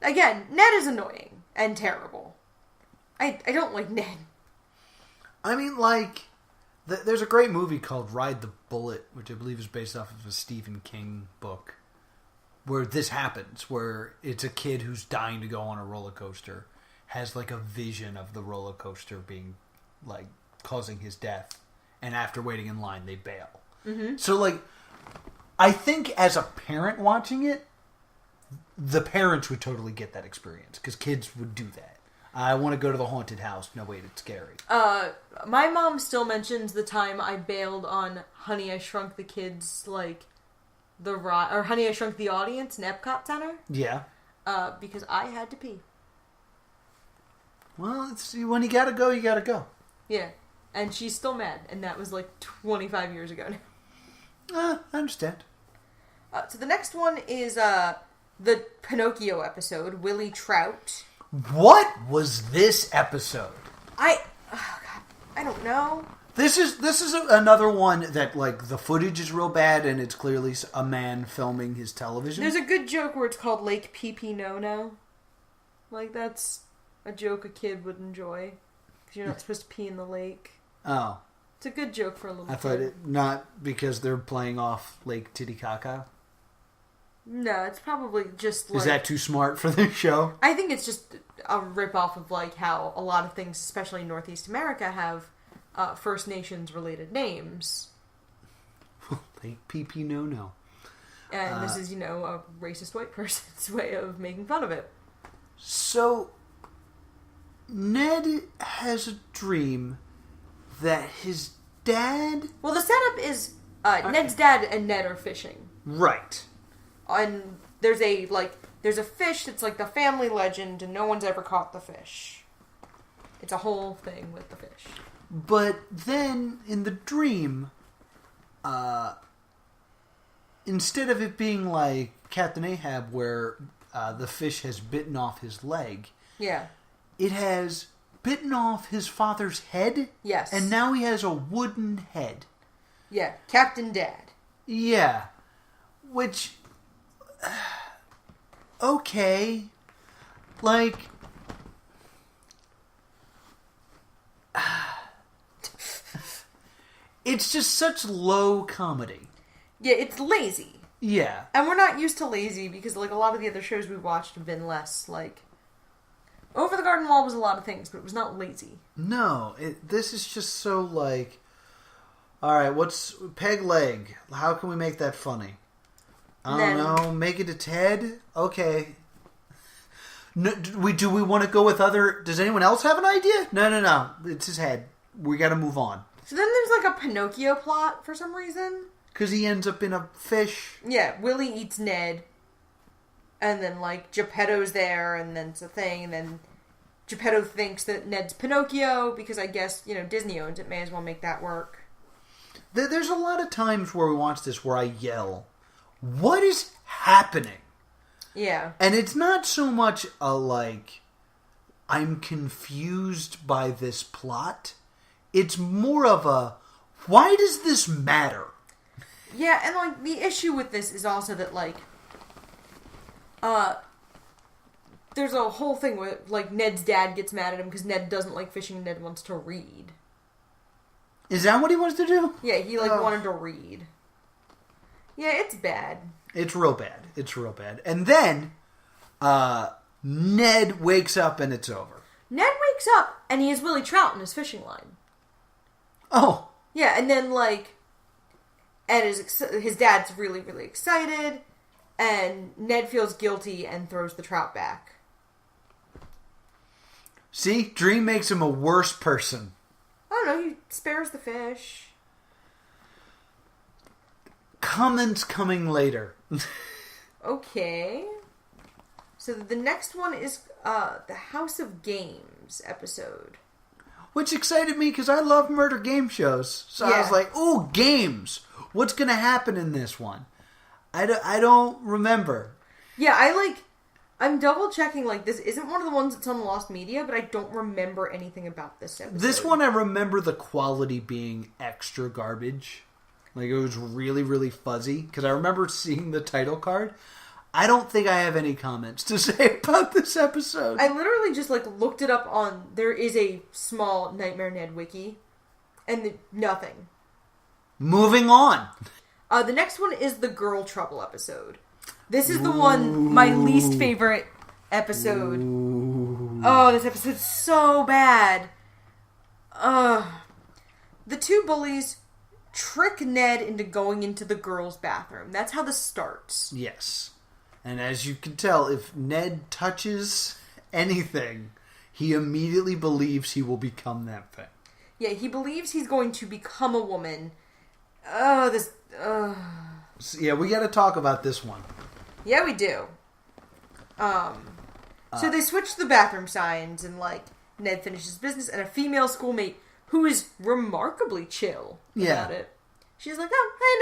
Again, Ned is annoying and terrible. I don't like Ned. I mean, there's a great movie called Ride the Bullet, which I believe is based off of a Stephen King book, where this happens, where it's a kid who's dying to go on a roller coaster, has, a vision of the roller coaster being, causing his death, and after waiting in line, they bail. Mm-hmm. So, I think as a parent watching it, the parents would totally get that experience, because kids would do that. I want to go to the haunted house. No, wait, it's scary. My mom still mentions the time I bailed on Honey, I Shrunk the Kids, or Honey, I Shrunk the Audience in Epcot Center. Yeah. Because I had to pee. Well, when you gotta go, you gotta go. Yeah. And she's still mad, and that was 25 years ago now. I understand. So the next one is the Pinocchio episode, Willie Trout. What was this episode? I don't know. This is another one that, like, the footage is real bad, and it's clearly a man filming his television. There's a good joke where it's called Lake Pee Pee No No. Like, that's a joke a kid would enjoy. Because you're not supposed to pee in the lake. Oh. It's a good joke for a little kid. I thought not because they're playing off Lake Titicaca. No, it's probably just like... Is that too smart for this show? I think it's just a rip-off of, like, how a lot of things, especially in Northeast America, have First Nations-related names. Lake Pee Pee No No. And this is, a racist white person's way of making fun of it. So, Ned has a dream that his dad... Well, the setup is Ned's dad and Ned are fishing. Right. And there's a fish that's like the family legend, and no one's ever caught the fish. It's a whole thing with the fish. But then, in the dream, instead of it being like Captain Ahab, where the fish has bitten off his leg, yeah, it has bitten off his father's head. Yes. And now he has a wooden head. Yeah, Captain Dad. Yeah. Which... okay. Like... it's just such low comedy. Yeah, it's lazy. Yeah. And we're not used to lazy because, like, a lot of the other shows we've watched have been less, like... Over the Garden Wall was a lot of things, but it was not lazy. No, this is just so, like... Alright, what's... Peg leg. How can we make that funny? I don't know. Make it a Ted? Okay. No, do we want to go with other... Does anyone else have an idea? No. It's his head. We got to move on. So then there's like a Pinocchio plot for some reason. Because he ends up in a fish. Yeah, Willie eats Ned. And then like Geppetto's there and then it's a thing. And then Geppetto thinks that Ned's Pinocchio because I guess, Disney owns it. May as well make that work. There's a lot of times where we watch this where I yell, what is happening? Yeah. And it's not so much a, like, I'm confused by this plot. It's more of a, why does this matter? Yeah, and, like, the issue with this is also that, like, there's a whole thing where, like, Ned's dad gets mad at him because Ned doesn't like fishing and Ned wants to read. Is that what he wants to do? Yeah, he, like, wanted to read. Yeah, it's bad. It's real bad. It's real bad. And then, Ned wakes up and it's over. Ned wakes up and he has Willie Trout in his fishing line. Oh. Yeah, and then, like, and his dad's really, really excited, and Ned feels guilty and throws the trout back. See? Dream makes him a worse person. I don't know, he spares the fish. Comments coming later. Okay. So the next one is the House of Games episode. Which excited me because I love murder game shows. So I was like, ooh, games. What's going to happen in this one? I don't remember. Yeah, I'm double checking, like, this isn't one of the ones that's on Lost Media, but I don't remember anything about this episode. This one, I remember the quality being extra garbage. Like, it was really, really fuzzy. Because I remember seeing the title card. I don't think I have any comments to say about this episode. I literally just, like, looked it up on... There is a small Nightmare Ned wiki. And nothing. Moving on. The next one is the Girl Trouble episode. This is the one, my least favorite episode. Ooh. Oh, this episode's so bad. The two bullies trick Ned into going into the girls' bathroom. That's how this starts. Yes. And as you can tell, if Ned touches anything, he immediately believes he will become that thing. Yeah, he believes he's going to become a woman. Yeah, we got to talk about this one. Yeah, we do. So they switch the bathroom signs, and, like, Ned finishes business, and a female schoolmate who is remarkably chill about it. She's like, oh, hey,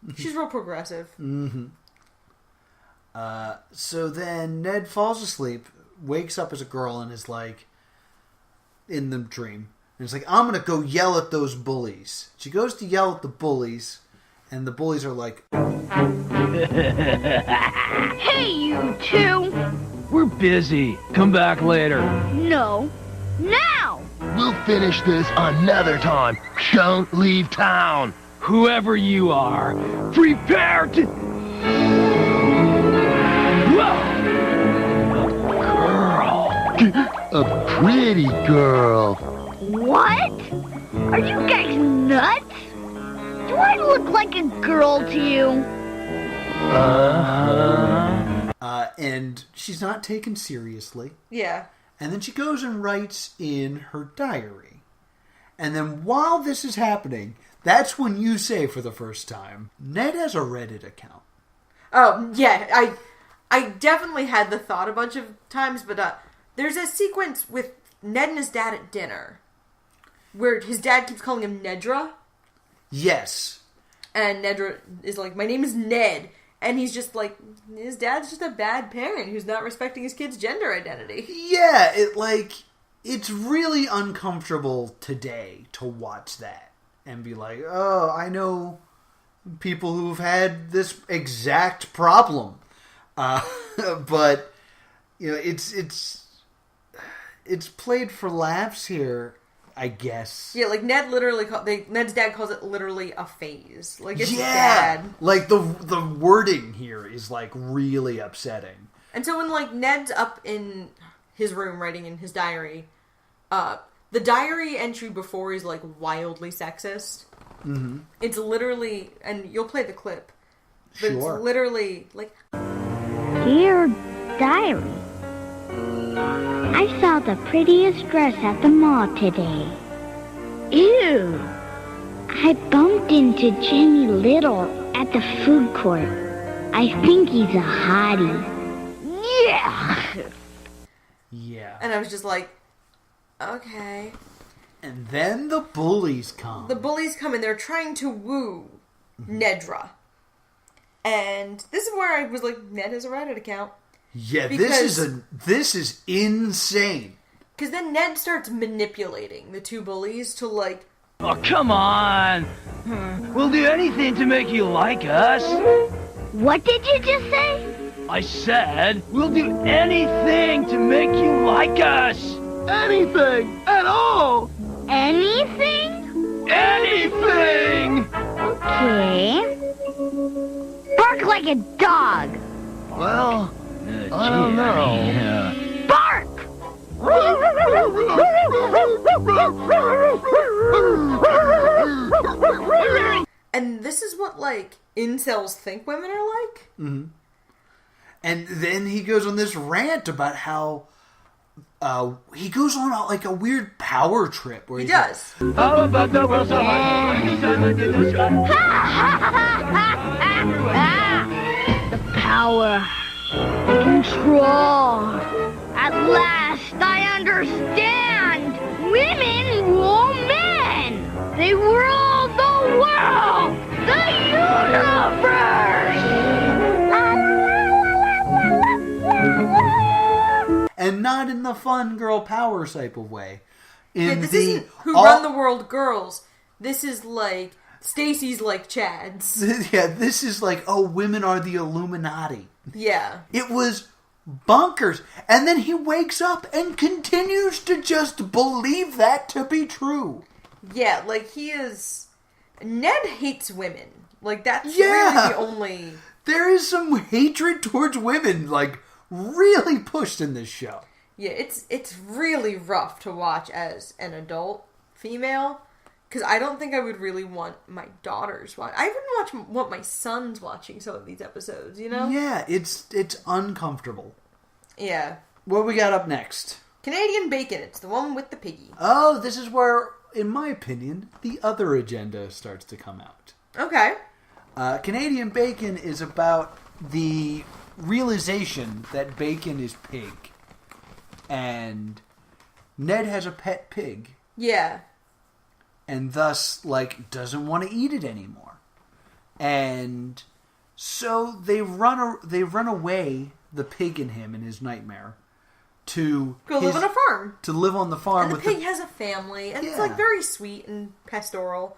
Ned. She's real progressive. Mm-hmm. So then Ned falls asleep, wakes up as a girl, and is like, in the dream, And it's like, I'm going to go yell at those bullies. She goes to yell at the bullies, and the bullies are like, Hey, you two! We're busy. Come back later. No. Now! We'll finish this another time. Don't leave town. Whoever you are, prepare to... Whoa! A pretty girl. What? Are you guys nuts? Do I look like a girl to you? and she's not taken seriously. Yeah. And then she goes and writes in her diary. And then while this is happening, that's when you say for the first time, Ned has a Reddit account. Oh, yeah. I definitely had the thought a bunch of times, but there's a sequence with Ned and his dad at dinner where his dad keeps calling him Nedra. Yes. And Nedra is like, my name is Ned. And he's just like, his dad's just a bad parent who's not respecting his kid's gender identity. Yeah, it's really uncomfortable today to watch that and be like, oh, I know people who've had this exact problem. But, you know, it's played for laughs here, I guess. Yeah, like Ned Ned's dad calls it literally a phase. Like, it's bad. Like, the wording here is, like, really upsetting. And so when, like, Ned's up in his room writing in his diary, the diary entry before is, like, wildly sexist. Mm-hmm. It's literally, and you'll play the clip, but Sure. it's literally, like... Dear diary, I saw the prettiest dress at the mall today. Ew. I bumped into Jimmy Little at the food court. I think he's a hottie. Yeah. Yeah. And I was just like, okay. And then the bullies come. The bullies come and they're trying to woo Nedra. And this is where I was like, Ned has a Reddit account. Yeah, Because- this is insane. Because then Ned starts manipulating the two bullies to, like... Oh, come on! We'll do anything to make you like us. What did you just say? I said, we'll do anything to make you like us. Anything at all. Anything? Anything! Okay. Bark like a dog. Well, I don't know. Yeah. Bark! And this is what, like, incels think women are like? Mm-hmm. And then he goes on this rant about how he goes on like a weird power trip where He he's does. How about the world so The power. Control. At last, I understand. Women rule men. They rule the world. The universe. and not in the fun girl power type of way. In This the isn't Who Run the World Girls. This is like Stacy's like Chad's. Yeah, this is like, oh, women are the Illuminati. Yeah. It was bonkers. And then he wakes up and continues to just believe that to be true. Yeah, like he is... Ned hates women. Like that's Yeah. really the only... There is some hatred towards women, like, really pushed in this show. Yeah, it's really rough to watch as an adult female. Because I don't think I would really want my daughters watch. I wouldn't want my sons watching some of these episodes, you know? Yeah, it's uncomfortable. Yeah. What we got up next? Canadian Bacon. It's the one with the piggy. Oh, this is where, in my opinion, the other agenda starts to come out. Okay. Canadian Bacon is about the realization that bacon is pig. And Ned has a pet pig. Yeah. And thus, like, doesn't want to eat it anymore. And so they run away, the pig in him, in his nightmare, to live on a farm. To live on the farm. And the pig has a family, and it's like very sweet and pastoral.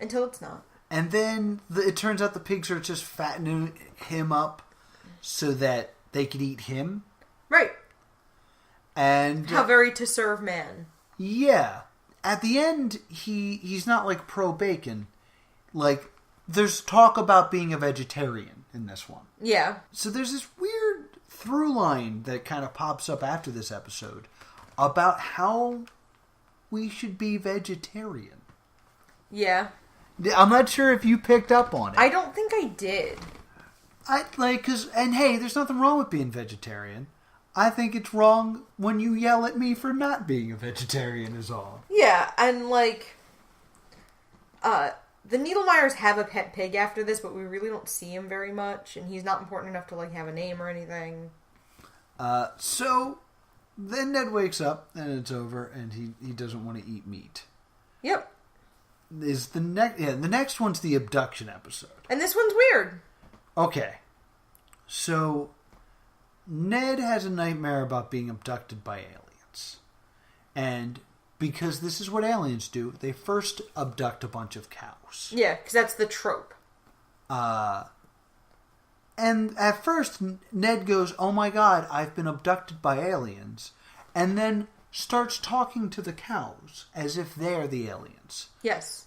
Until it's not. And then it turns out the pigs are just fattening him up so that they can eat him. Right. And how very to serve man. Yeah. At the end, he's not like pro-bacon. Like, there's talk about being a vegetarian in this one. Yeah. So there's this weird through line that kind of pops up after this episode about how we should be vegetarian. Yeah. I'm not sure if you picked up on it. I don't think I did. And hey, there's nothing wrong with being vegetarian. I think it's wrong when you yell at me for not being a vegetarian is all. Yeah, and like, the Needlemeyers have a pet pig after this, but we really don't see him very much, and he's not important enough to like have a name or anything. So then Ned wakes up and it's over, and he doesn't want to eat meat. Yep. The next one's the abduction episode, and this one's weird. Okay, so Ned has a nightmare about being abducted by aliens. And because this is what aliens do, they first abduct a bunch of cows. Yeah, because that's the trope. And at first, Ned goes, oh my god, I've been abducted by aliens. And then starts talking to the cows as if they're the aliens. Yes.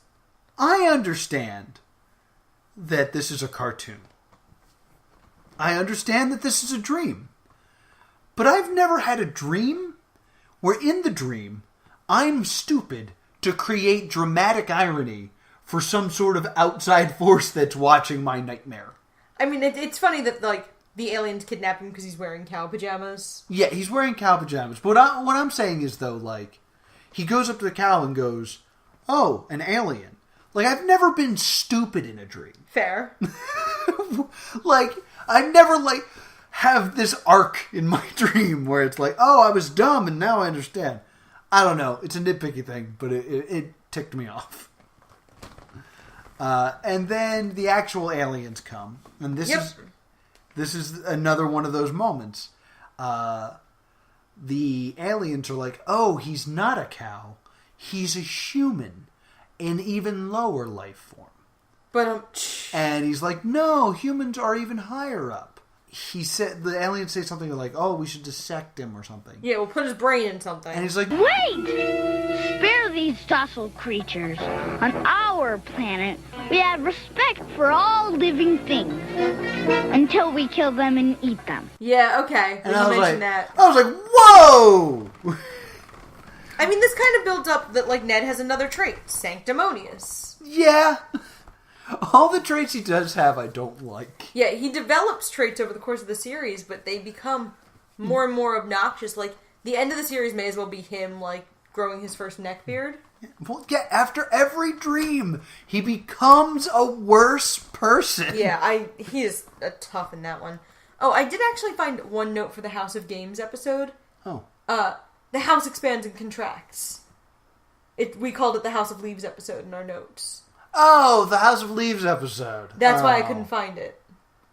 I understand that this is a cartoon. I understand that this is a dream. But I've never had a dream where in the dream, I'm stupid to create dramatic irony for some sort of outside force that's watching my nightmare. I mean, it's funny that, like, the aliens kidnap him because he's wearing cow pajamas. Yeah, he's wearing cow pajamas. But what I'm saying is, though, like, he goes up to the cow and goes, oh, an alien. Like, I've never been stupid in a dream. Fair. Like, I never, like, have this arc in my dream where it's like, oh, I was dumb and now I understand. I don't know. It's a nitpicky thing, but it ticked me off. And then the actual aliens come. And this is another one of those moments. The aliens are like, oh, he's not a cow. He's a human. An even lower life form. And he's like, no, humans are even higher up. The aliens say something like, oh, we should dissect him or something. Yeah, we'll put his brain in something. And he's like, wait! Spare these docile creatures. On our planet, we have respect for all living things. Until we kill them and eat them. Yeah, okay. And I was like, whoa! I mean, this kind of builds up that, like, Ned has another trait. Sanctimonious. Yeah. All the traits he does have, I don't like. Yeah, he develops traits over the course of the series, but they become more and more obnoxious. Like, the end of the series may as well be him, like, growing his first neck beard. Well, yeah, after every dream, he becomes a worse person. Yeah, he is tough in that one. Oh, I did actually find one note for the House of Games episode. Oh. The house expands and contracts. We called it the House of Leaves episode in our notes. Oh, the House of Leaves episode. That's why I couldn't find it.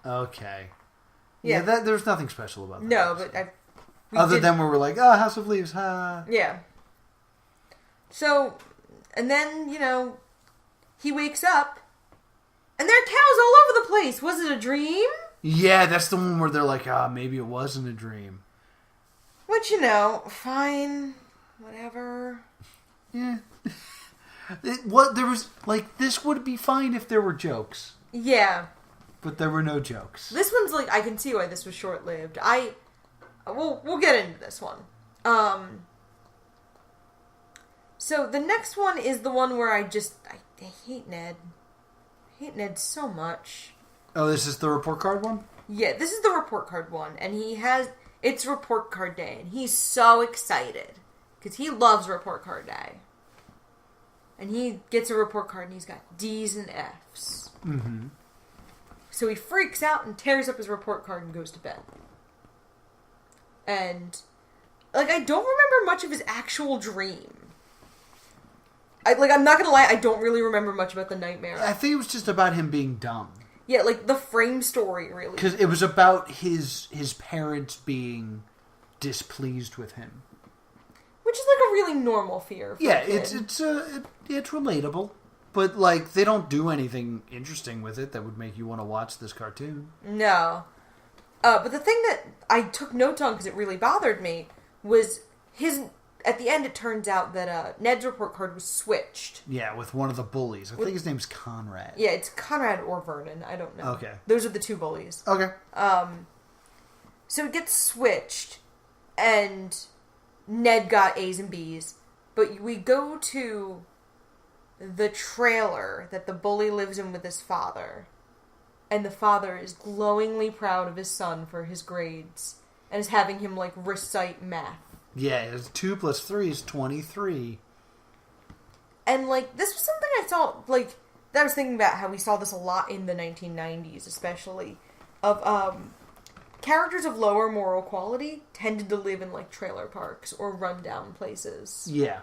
Okay. Yeah, there's nothing special about that. No, episode. But other than where we're like, oh, House of Leaves, ha. Yeah. So, and then, he wakes up, and there are cows all over the place. Was it a dream? Yeah, that's the one where they're like, maybe it wasn't a dream. Which, fine. Whatever. Yeah. There was, like, this would be fine if there were jokes. Yeah. But there were no jokes. This one's like, I can see why this was short-lived. We'll get into this one. So the next one is the one where I hate Ned. I hate Ned so much. Oh, this is the report card one? Yeah, this is the report card one. And it's report card day. And he's so excited. Because he loves report card day. And he gets a report card and he's got D's and F's. Mm-hmm. So he freaks out and tears up his report card and goes to bed. And, like, I don't remember much of his actual dream. I'm not gonna lie, I don't really remember much about the nightmare. I think it was just about him being dumb. Yeah, like, the frame story, really. Because it was about his parents being displeased with him. Which is like a really normal fear. For a kid. It's relatable, but like they don't do anything interesting with it that would make you want to watch this cartoon. No, but the thing that I took notes on because it really bothered me was his. At the end, it turns out that Ned's report card was switched. Yeah, with one of the bullies. I think his name's Conrad. Yeah, it's Conrad or Vernon. I don't know. Okay, those are the two bullies. Okay. So it gets switched, and Ned got A's and B's, but we go to the trailer that the bully lives in with his father, and the father is glowingly proud of his son for his grades, and is having him, like, recite math. Yeah, it's 2 + 3 is 23. And, like, this was something I saw, like, I was thinking about how we saw this a lot in the 1990s, especially, of, characters of lower moral quality tended to live in, like, trailer parks or rundown places. Yeah.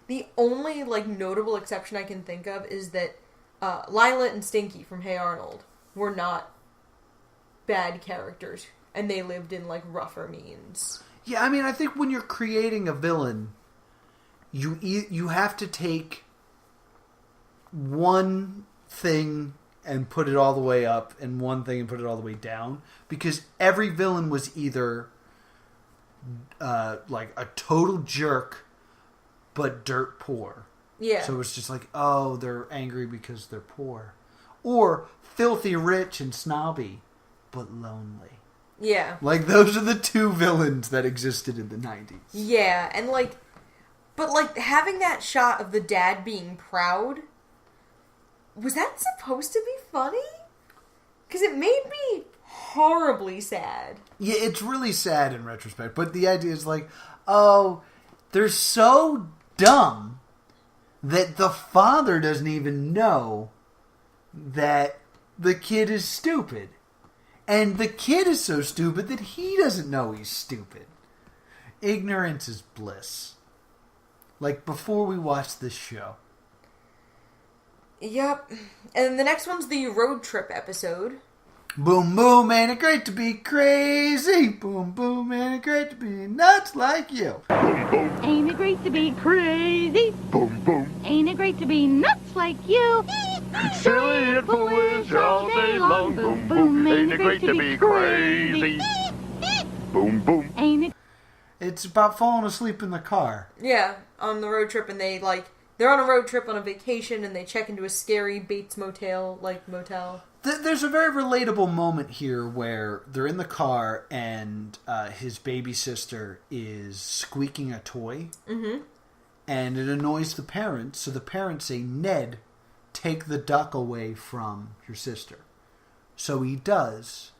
The only, like, notable exception I can think of is that Lila and Stinky from Hey Arnold were not bad characters, and they lived in, like, rougher means. Yeah, I mean, I think when you're creating a villain, you have to take one thing and put it all the way up, and one thing and put it all the way down, because every villain was either like a total jerk, but dirt poor. Yeah. So it's just like, oh, they're angry because they're poor, or filthy rich and snobby, but lonely. Yeah. Like, those are the two villains that existed in the 90s. Yeah, and, like, but, like, having that shot of the dad being proud, was that supposed to be funny? Because it made me horribly sad. Yeah, it's really sad in retrospect, but the idea is like, oh, they're so dumb that the father doesn't even know that the kid is stupid. And the kid is so stupid that he doesn't know he's stupid. Ignorance is bliss. Like, before we watched this show. Yep. And the next one's the road trip episode. Boom, boom, ain't it great to be crazy? Boom, boom, ain't it great to be nuts like you? Boom, boom. Ain't it great to be crazy? Boom, boom. Ain't it great to be nuts like you? Silly and foolish all day long. Boom, boom. Ain't it great to be crazy? Boom, boom. Ain't it? It's about falling asleep in the car. Yeah, on the road trip, and they're on a road trip on a vacation, and they check into a scary Bates motel. There's a very relatable moment here where they're in the car and his baby sister is squeaking a toy. Mm-hmm. And it annoys the parents, so the parents say, Ned, take the duck away from your sister. So he does,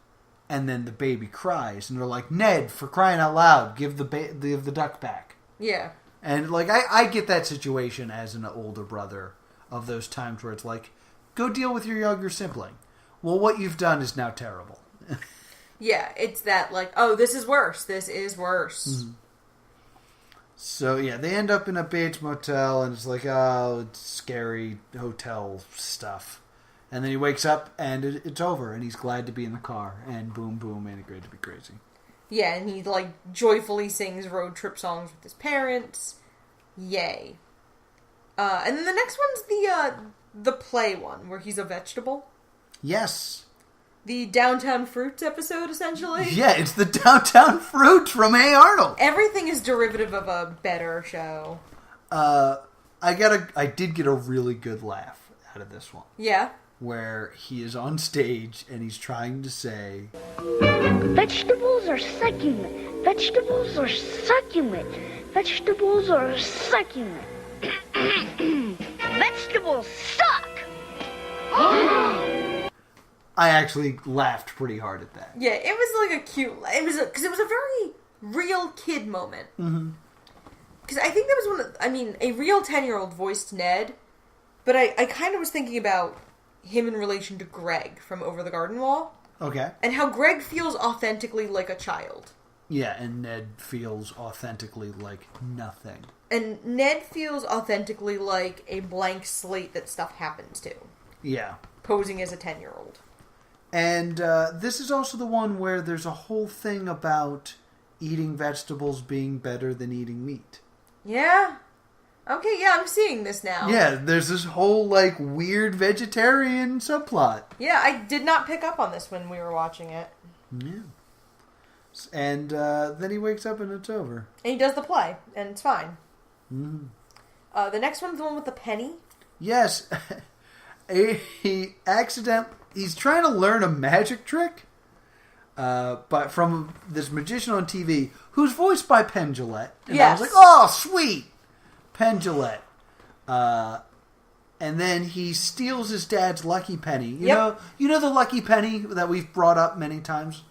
and then the baby cries, and they're like, Ned, for crying out loud, give the duck back. Yeah. And, like, I get that situation as an older brother of those times where it's like, go deal with your younger sibling. Well, what you've done is now terrible. Yeah, it's that, like, oh, this is worse. This is worse. Mm-hmm. So, yeah, they end up in a Bates motel, and it's like, oh, it's scary hotel stuff. And then he wakes up, and it's over, and he's glad to be in the car. And boom, boom, ain't it great to be crazy. Yeah, and he, like, joyfully sings road trip songs with his parents. Yay. And then the next one's the play one, where he's a vegetable. Yes. The Downtown Fruits episode, essentially. Yeah, it's the Downtown Fruits from Hey Arnold. Everything is derivative of a better show. I did get a really good laugh out of this one. Yeah. Where he is on stage and he's trying to say, Vegetables are succulent. Vegetables are succulent. Vegetables are succulent. Vegetables suck! I actually laughed pretty hard at that. Yeah, it was like a cute... Because it was a very real kid moment. Mm-hmm. Because I think that was a real 10-year-old voiced Ned, but I kind of was thinking about him in relation to Greg from Over the Garden Wall. Okay. And how Greg feels authentically like a child. Yeah, and Ned feels authentically like nothing. And Ned feels authentically like a blank slate that stuff happens to. Yeah. Posing as a 10-year-old. And this is also the one where there's a whole thing about eating vegetables being better than eating meat. Yeah. Okay, yeah, I'm seeing this now. Yeah, there's this whole, like, weird vegetarian subplot. Yeah, I did not pick up on this when we were watching it. Yeah. And then he wakes up and it's over. And he does the play, and it's fine. Mm. The next one's the one with the penny. Yes. He's trying to learn a magic trick, but from this magician on TV, who's voiced by Penn Jillette. And yes. I was like, oh, sweet! Penn Jillette. And then he steals his dad's lucky penny. You know the lucky penny that we've brought up many times?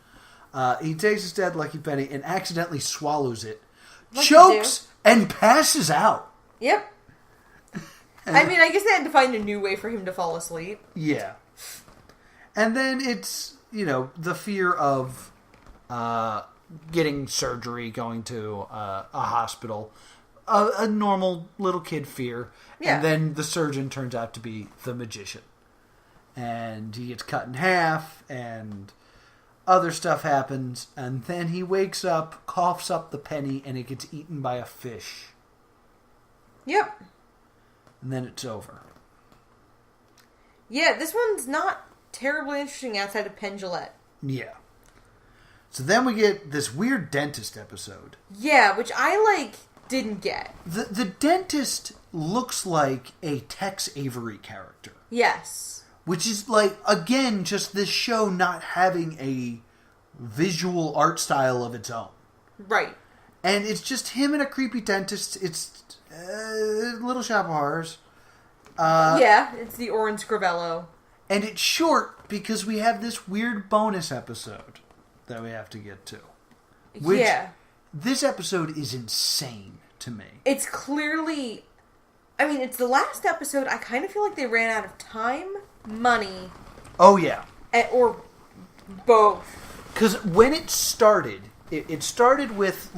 He takes his dad's lucky penny and accidentally swallows it, chokes, and passes out. Yep. I mean, I guess they had to find a new way for him to fall asleep. Yeah. And then it's, the fear of getting surgery, going to a hospital. A normal little kid fear. Yeah. And then the surgeon turns out to be the magician. And he gets cut in half, and other stuff happens. And then he wakes up, coughs up the penny, and it gets eaten by a fish. Yep. And then it's over. Yeah, this one's not terribly interesting outside of Penn Jillette. Yeah. So then we get this weird dentist episode. Yeah, which I, didn't get. The dentist looks like a Tex Avery character. Yes. Which is, again, just this show not having a visual art style of its own. Right. And it's just him and a creepy dentist. It's Little Shop of Horrors. Yeah, it's the Orange Scrivello. And it's short because we have this weird bonus episode that we have to get to. Which, this episode is insane to me. It's clearly... I mean, it's the last episode. I kind of feel like they ran out of time, money... Oh, yeah. Or both. Because when it started... It started with,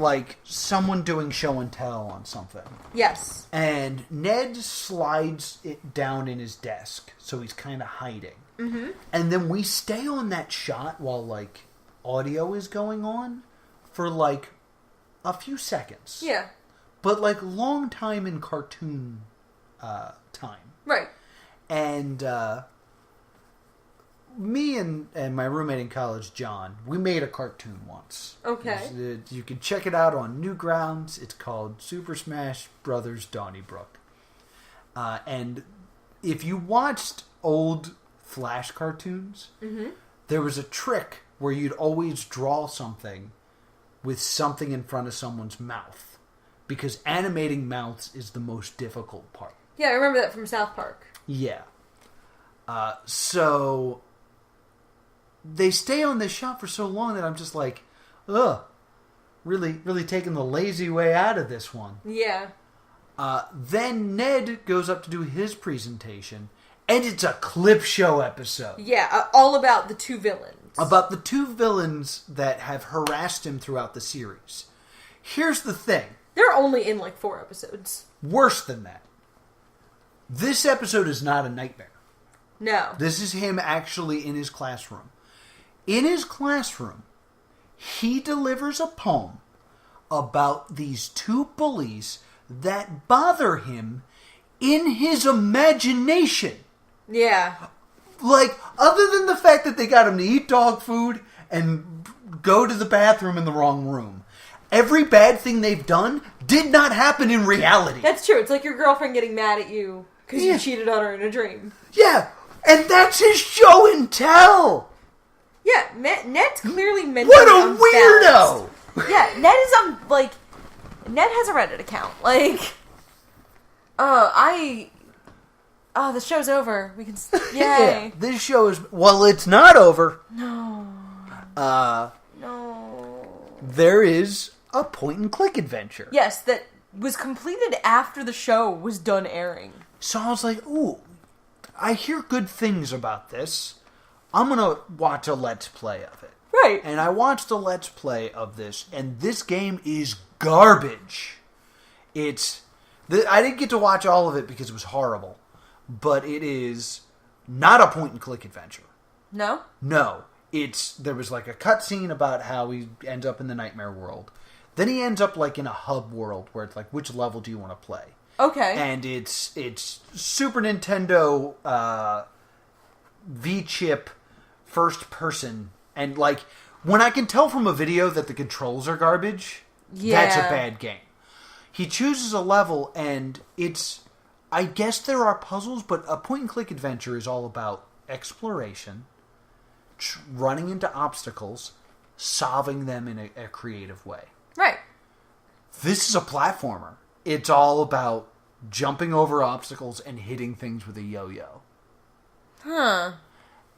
someone doing show and tell on something. Yes. And Ned slides it down in his desk, so he's kind of hiding. Mm-hmm. And then we stay on that shot while, audio is going on for, a few seconds. Yeah. But, long time in cartoon time. Right. And, me and my roommate in college, John, we made a cartoon once. Okay. You can check it out on Newgrounds. It's called Super Smash Brothers Donnybrook. And if you watched old Flash cartoons, there was a trick where you'd always draw something with something in front of someone's mouth. Because animating mouths is the most difficult part. Yeah, I remember that from South Park. Yeah. So... they stay on this shot for so long that I'm just like, ugh, really taking the lazy way out of this one. Yeah. Then Ned goes up to do his presentation, and it's a clip show episode. Yeah, all about the two villains. About the two villains that have harassed him throughout the series. Here's the thing. They're only in 4 episodes. Worse than that. This episode is not a nightmare. No. This is him actually in his classroom. In his classroom, he delivers a poem about these two bullies that bother him in his imagination. Yeah. Other than the fact that they got him to eat dog food and go to the bathroom in the wrong room, every bad thing they've done did not happen in reality. That's true. It's like your girlfriend getting mad at you because you cheated on her in a dream. Yeah, and that's his show and tell. Yeah, Ned's clearly mentally What a weirdo! Yeah, Ned is Ned has a Reddit account. The show's over. We can... Yay. Yeah, this show is... Well, it's not over. No. No. There is a point-and-click adventure. Yes, that was completed after the show was done airing. So I was like, ooh, I hear good things about this. I'm going to watch a Let's Play of it. Right. And I watched a Let's Play of this, and this game is garbage. I didn't get to watch all of it because it was horrible, but it is not a point-and-click adventure. No? No. there was like a cutscene about how he ends up in the nightmare world. Then he ends up like in a hub world where it's like, which level do you want to play? Okay. And it's Super Nintendo V-chip first person, and like when I can tell from a video that the controls are garbage, that's a bad game. He chooses a level, and I guess there are puzzles, but a point-and-click adventure is all about exploration, running into obstacles, solving them in a creative way. Right. This is a platformer. It's all about jumping over obstacles and hitting things with a yo-yo. Huh.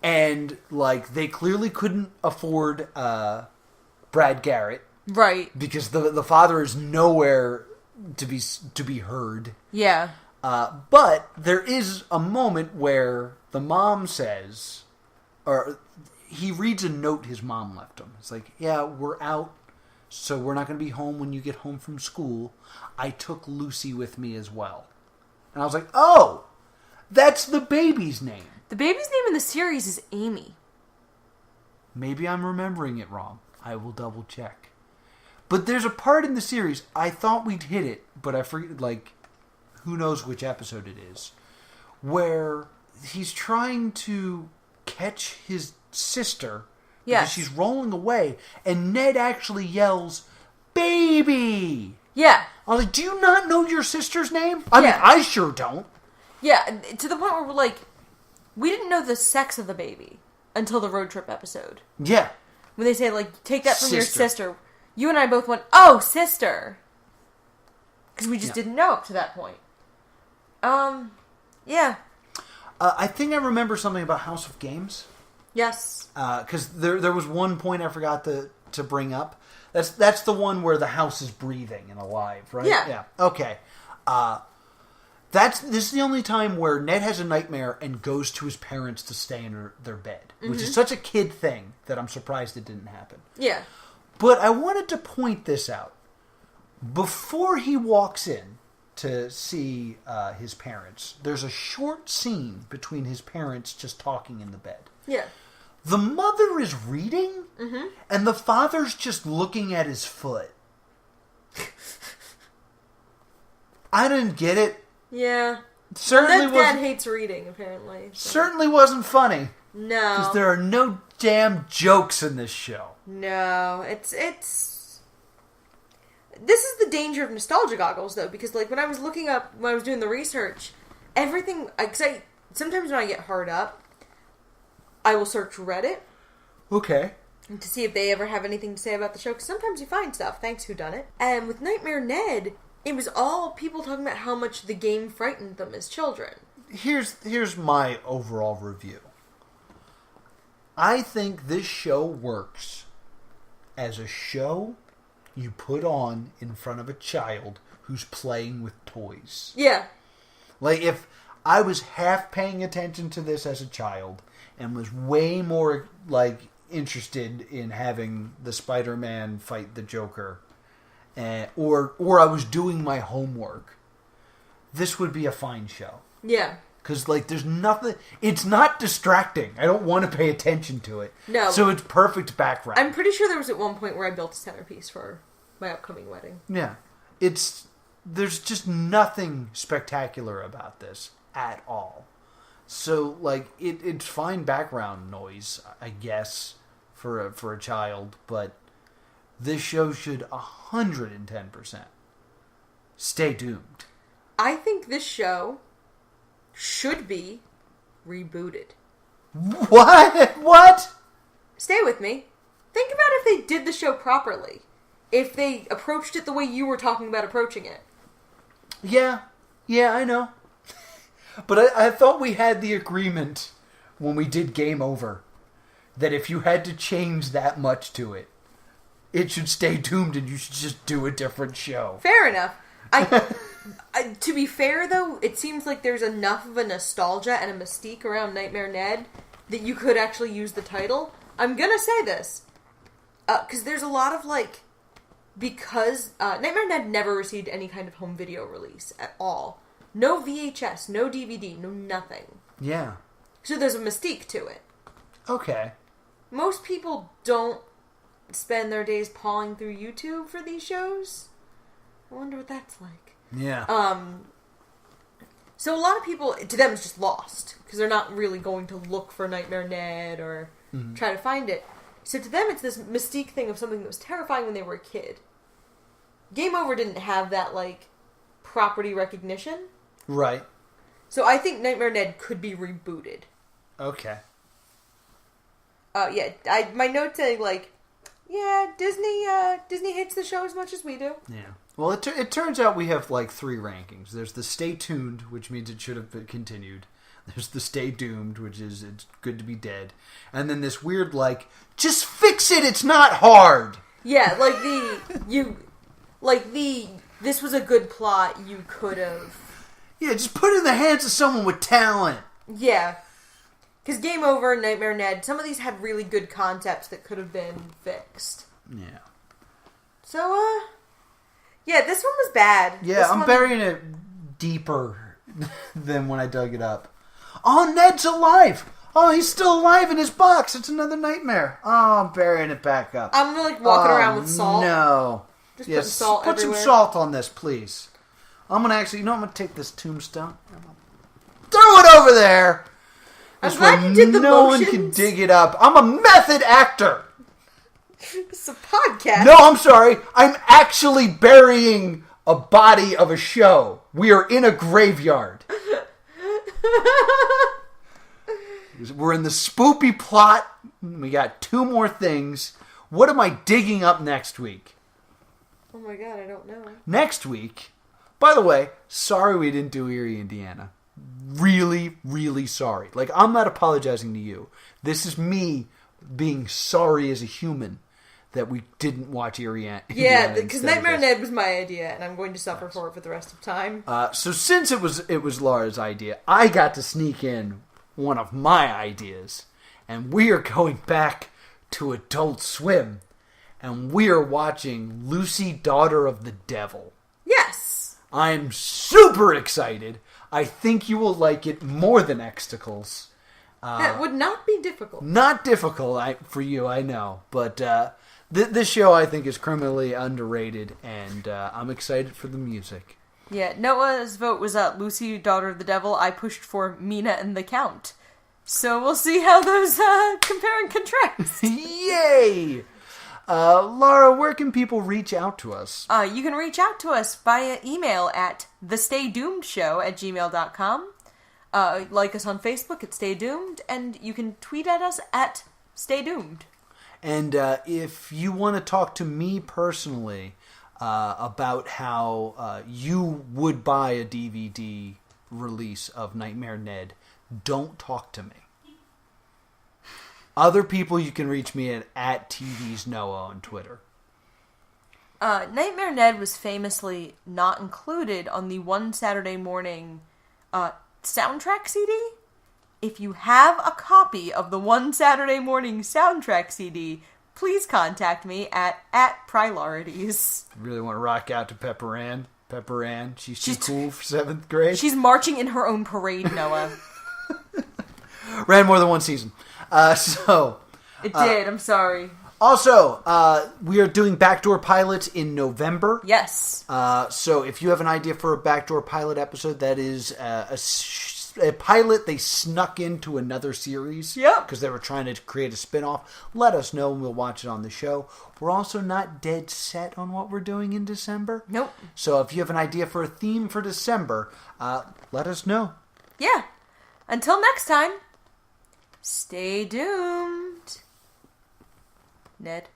And, like, they clearly couldn't afford Brad Garrett. Right. Because the father is nowhere to be heard. Yeah. But there is a moment where the mom says, or he reads a note his mom left him. It's like, yeah, we're out, so we're not going to be home when you get home from school. I took Lucy with me as well. And I was like, oh, that's the baby's name. The baby's name in the series is Amy. Maybe I'm remembering it wrong. I will double check. But there's a part in the series, I thought we'd hit it, but I forget, like, who knows which episode it is, where he's trying to catch his sister because she's rolling away, and Ned actually yells, "Baby!" Yeah. I was like, do you not know your sister's name? I mean, I sure don't. Yeah, to the point where we're like, we didn't know the sex of the baby until the road trip episode. Yeah. When they say, like, take that from your sister. You and I both went, oh, sister. Because we just didn't know up to that point. Yeah. I think I remember something about House of Games. Yes. Because there was one point I forgot to bring up. That's the one where the house is breathing and alive, right? Yeah. Yeah. Okay. This is the only time where Ned has a nightmare and goes to his parents to stay in their bed, which is such a kid thing that I'm surprised it didn't happen. Yeah. But I wanted to point this out. Before he walks in to see his parents, there's a short scene between his parents just talking in the bed. Yeah. The mother is reading, and the father's just looking at his foot. I didn't get it. Yeah. Certainly Dad hates reading, apparently. So. Certainly wasn't funny. No. Because there are no damn jokes in this show. No. It's... This is the danger of nostalgia goggles, though, because, like, when I was doing the research, everything... sometimes when I get hard up, I will search Reddit. Okay. To see if they ever have anything to say about the show, because sometimes you find stuff. Thanks, whodunit. And with Nightmare Ned, it was all people talking about how much the game frightened them as children. Here's my overall review. I think this show works as a show you put on in front of a child who's playing with toys. Yeah. Like, if I was half paying attention to this as a child and was way more, like, interested in having the Spider-Man fight the Joker, or I was doing my homework, this would be a fine show. Yeah. Because, like, there's nothing... It's not distracting. I don't want to pay attention to it. No. So it's perfect background. I'm pretty sure there was at one point where I built a centerpiece for my upcoming wedding. Yeah. There's just nothing spectacular about this at all. So, like, it's fine background noise, I guess, for a child, but this show should 110% stay doomed. I think this show should be rebooted. What? What? Stay with me. Think about if they did the show properly. If they approached it the way you were talking about approaching it. Yeah, I know. But I thought we had the agreement when we did Game Over that if you had to change that much to it, it should stay doomed and you should just do a different show. Fair enough. To be fair, though, it seems like there's enough of a nostalgia and a mystique around Nightmare Ned that you could actually use the title. I'm gonna say this. Because there's a lot of, like... Because Nightmare Ned never received any kind of home video release at all. No VHS, no DVD, no nothing. Yeah. So there's a mystique to it. Okay. most people don't spend their days pawing through YouTube for these shows. I wonder what that's like. Yeah. So a lot of people, to them, it's just lost. Because they're not really going to look for Nightmare Ned or try to find it. So to them, it's this mystique thing of something that was terrifying when they were a kid. Game Over didn't have that, like, property recognition. Right. So I think Nightmare Ned could be rebooted. Okay. Yeah, my note saying, like, yeah, Disney hates the show as much as we do. Yeah. Well, it turns out we have, like, 3 rankings. There's the Stay Tuned, which means it should have been continued. There's the Stay Doomed, which is it's good to be dead. And then this weird, like, just fix it, it's not hard! Yeah, this was a good plot, you could have... Yeah, just put it in the hands of someone with talent. Yeah. Because Game Over and Nightmare Ned, some of these had really good concepts that could have been fixed. Yeah. So, yeah, this one was bad. Yeah, I'm burying it deeper than when I dug it up. Oh, Ned's alive! Oh, he's still alive in his box. It's another nightmare. Oh, I'm burying it back up. I'm like walking around with salt. No. Just putting salt put everywhere. some salt on this, please. I'm gonna I'm gonna take this tombstone. Throw it over there. I'm glad you did the no motions. one can dig it up. I'm a method actor. It's a podcast. No, I'm sorry. I'm actually burying a body of a show. We are in a graveyard. We're in the spoopy plot. We got 2 more things. What am I digging up next week? Oh my god, I don't know. Next week, by the way, sorry we didn't do Erie, Indiana. Really, really sorry. Like, I'm not apologizing to you. This is me being sorry as a human that we didn't watch Erie, Indiana. Yeah, because Nightmare Ned was my idea, and I'm going to suffer for it for the rest of time. So since it was Laura's idea, I got to sneak in one of my ideas, and we are going back to Adult Swim, and we are watching Lucy, Daughter of the Devil. Yes! I'm super excited. I think you will like it more than Xtacles. That would not be difficult. Not difficult for you, I know, but this show I think is criminally underrated, and I'm excited for the music. Yeah, Noah's vote was Lucy, Daughter of the Devil. I pushed for Mina and the Count. So we'll see how those compare and contrast. Yay! Laura, where can people reach out to us? You can reach out to us via email at thestaydoomedshow@gmail.com. Like us on Facebook at Stay Doomed, and you can tweet at us at Stay Doomed. And if you want to talk to me personally about how you would buy a DVD release of Nightmare Ned, don't talk to me. Other people, you can reach me at TV's Noah on Twitter. Nightmare Ned was famously not included on the One Saturday Morning soundtrack CD. If you have a copy of the One Saturday Morning soundtrack CD, please contact me at Prilorities. Really want to rock out to Pepper Ann? Pepper Ann, she's too cool for 7th grade. She's marching in her own parade, Noah. Ran more than one season. It did, I'm sorry. Also, we are doing backdoor pilots in November. Yes. So if you have an idea for a backdoor pilot episode, that is a pilot they snuck into another series. Yep. Because they were trying to create a spin-off. Let us know and we'll watch it on the show. We're also not dead set on what we're doing in December. Nope. So if you have an idea for a theme for December, let us know. Yeah. Until next time, stay doomed. Ned.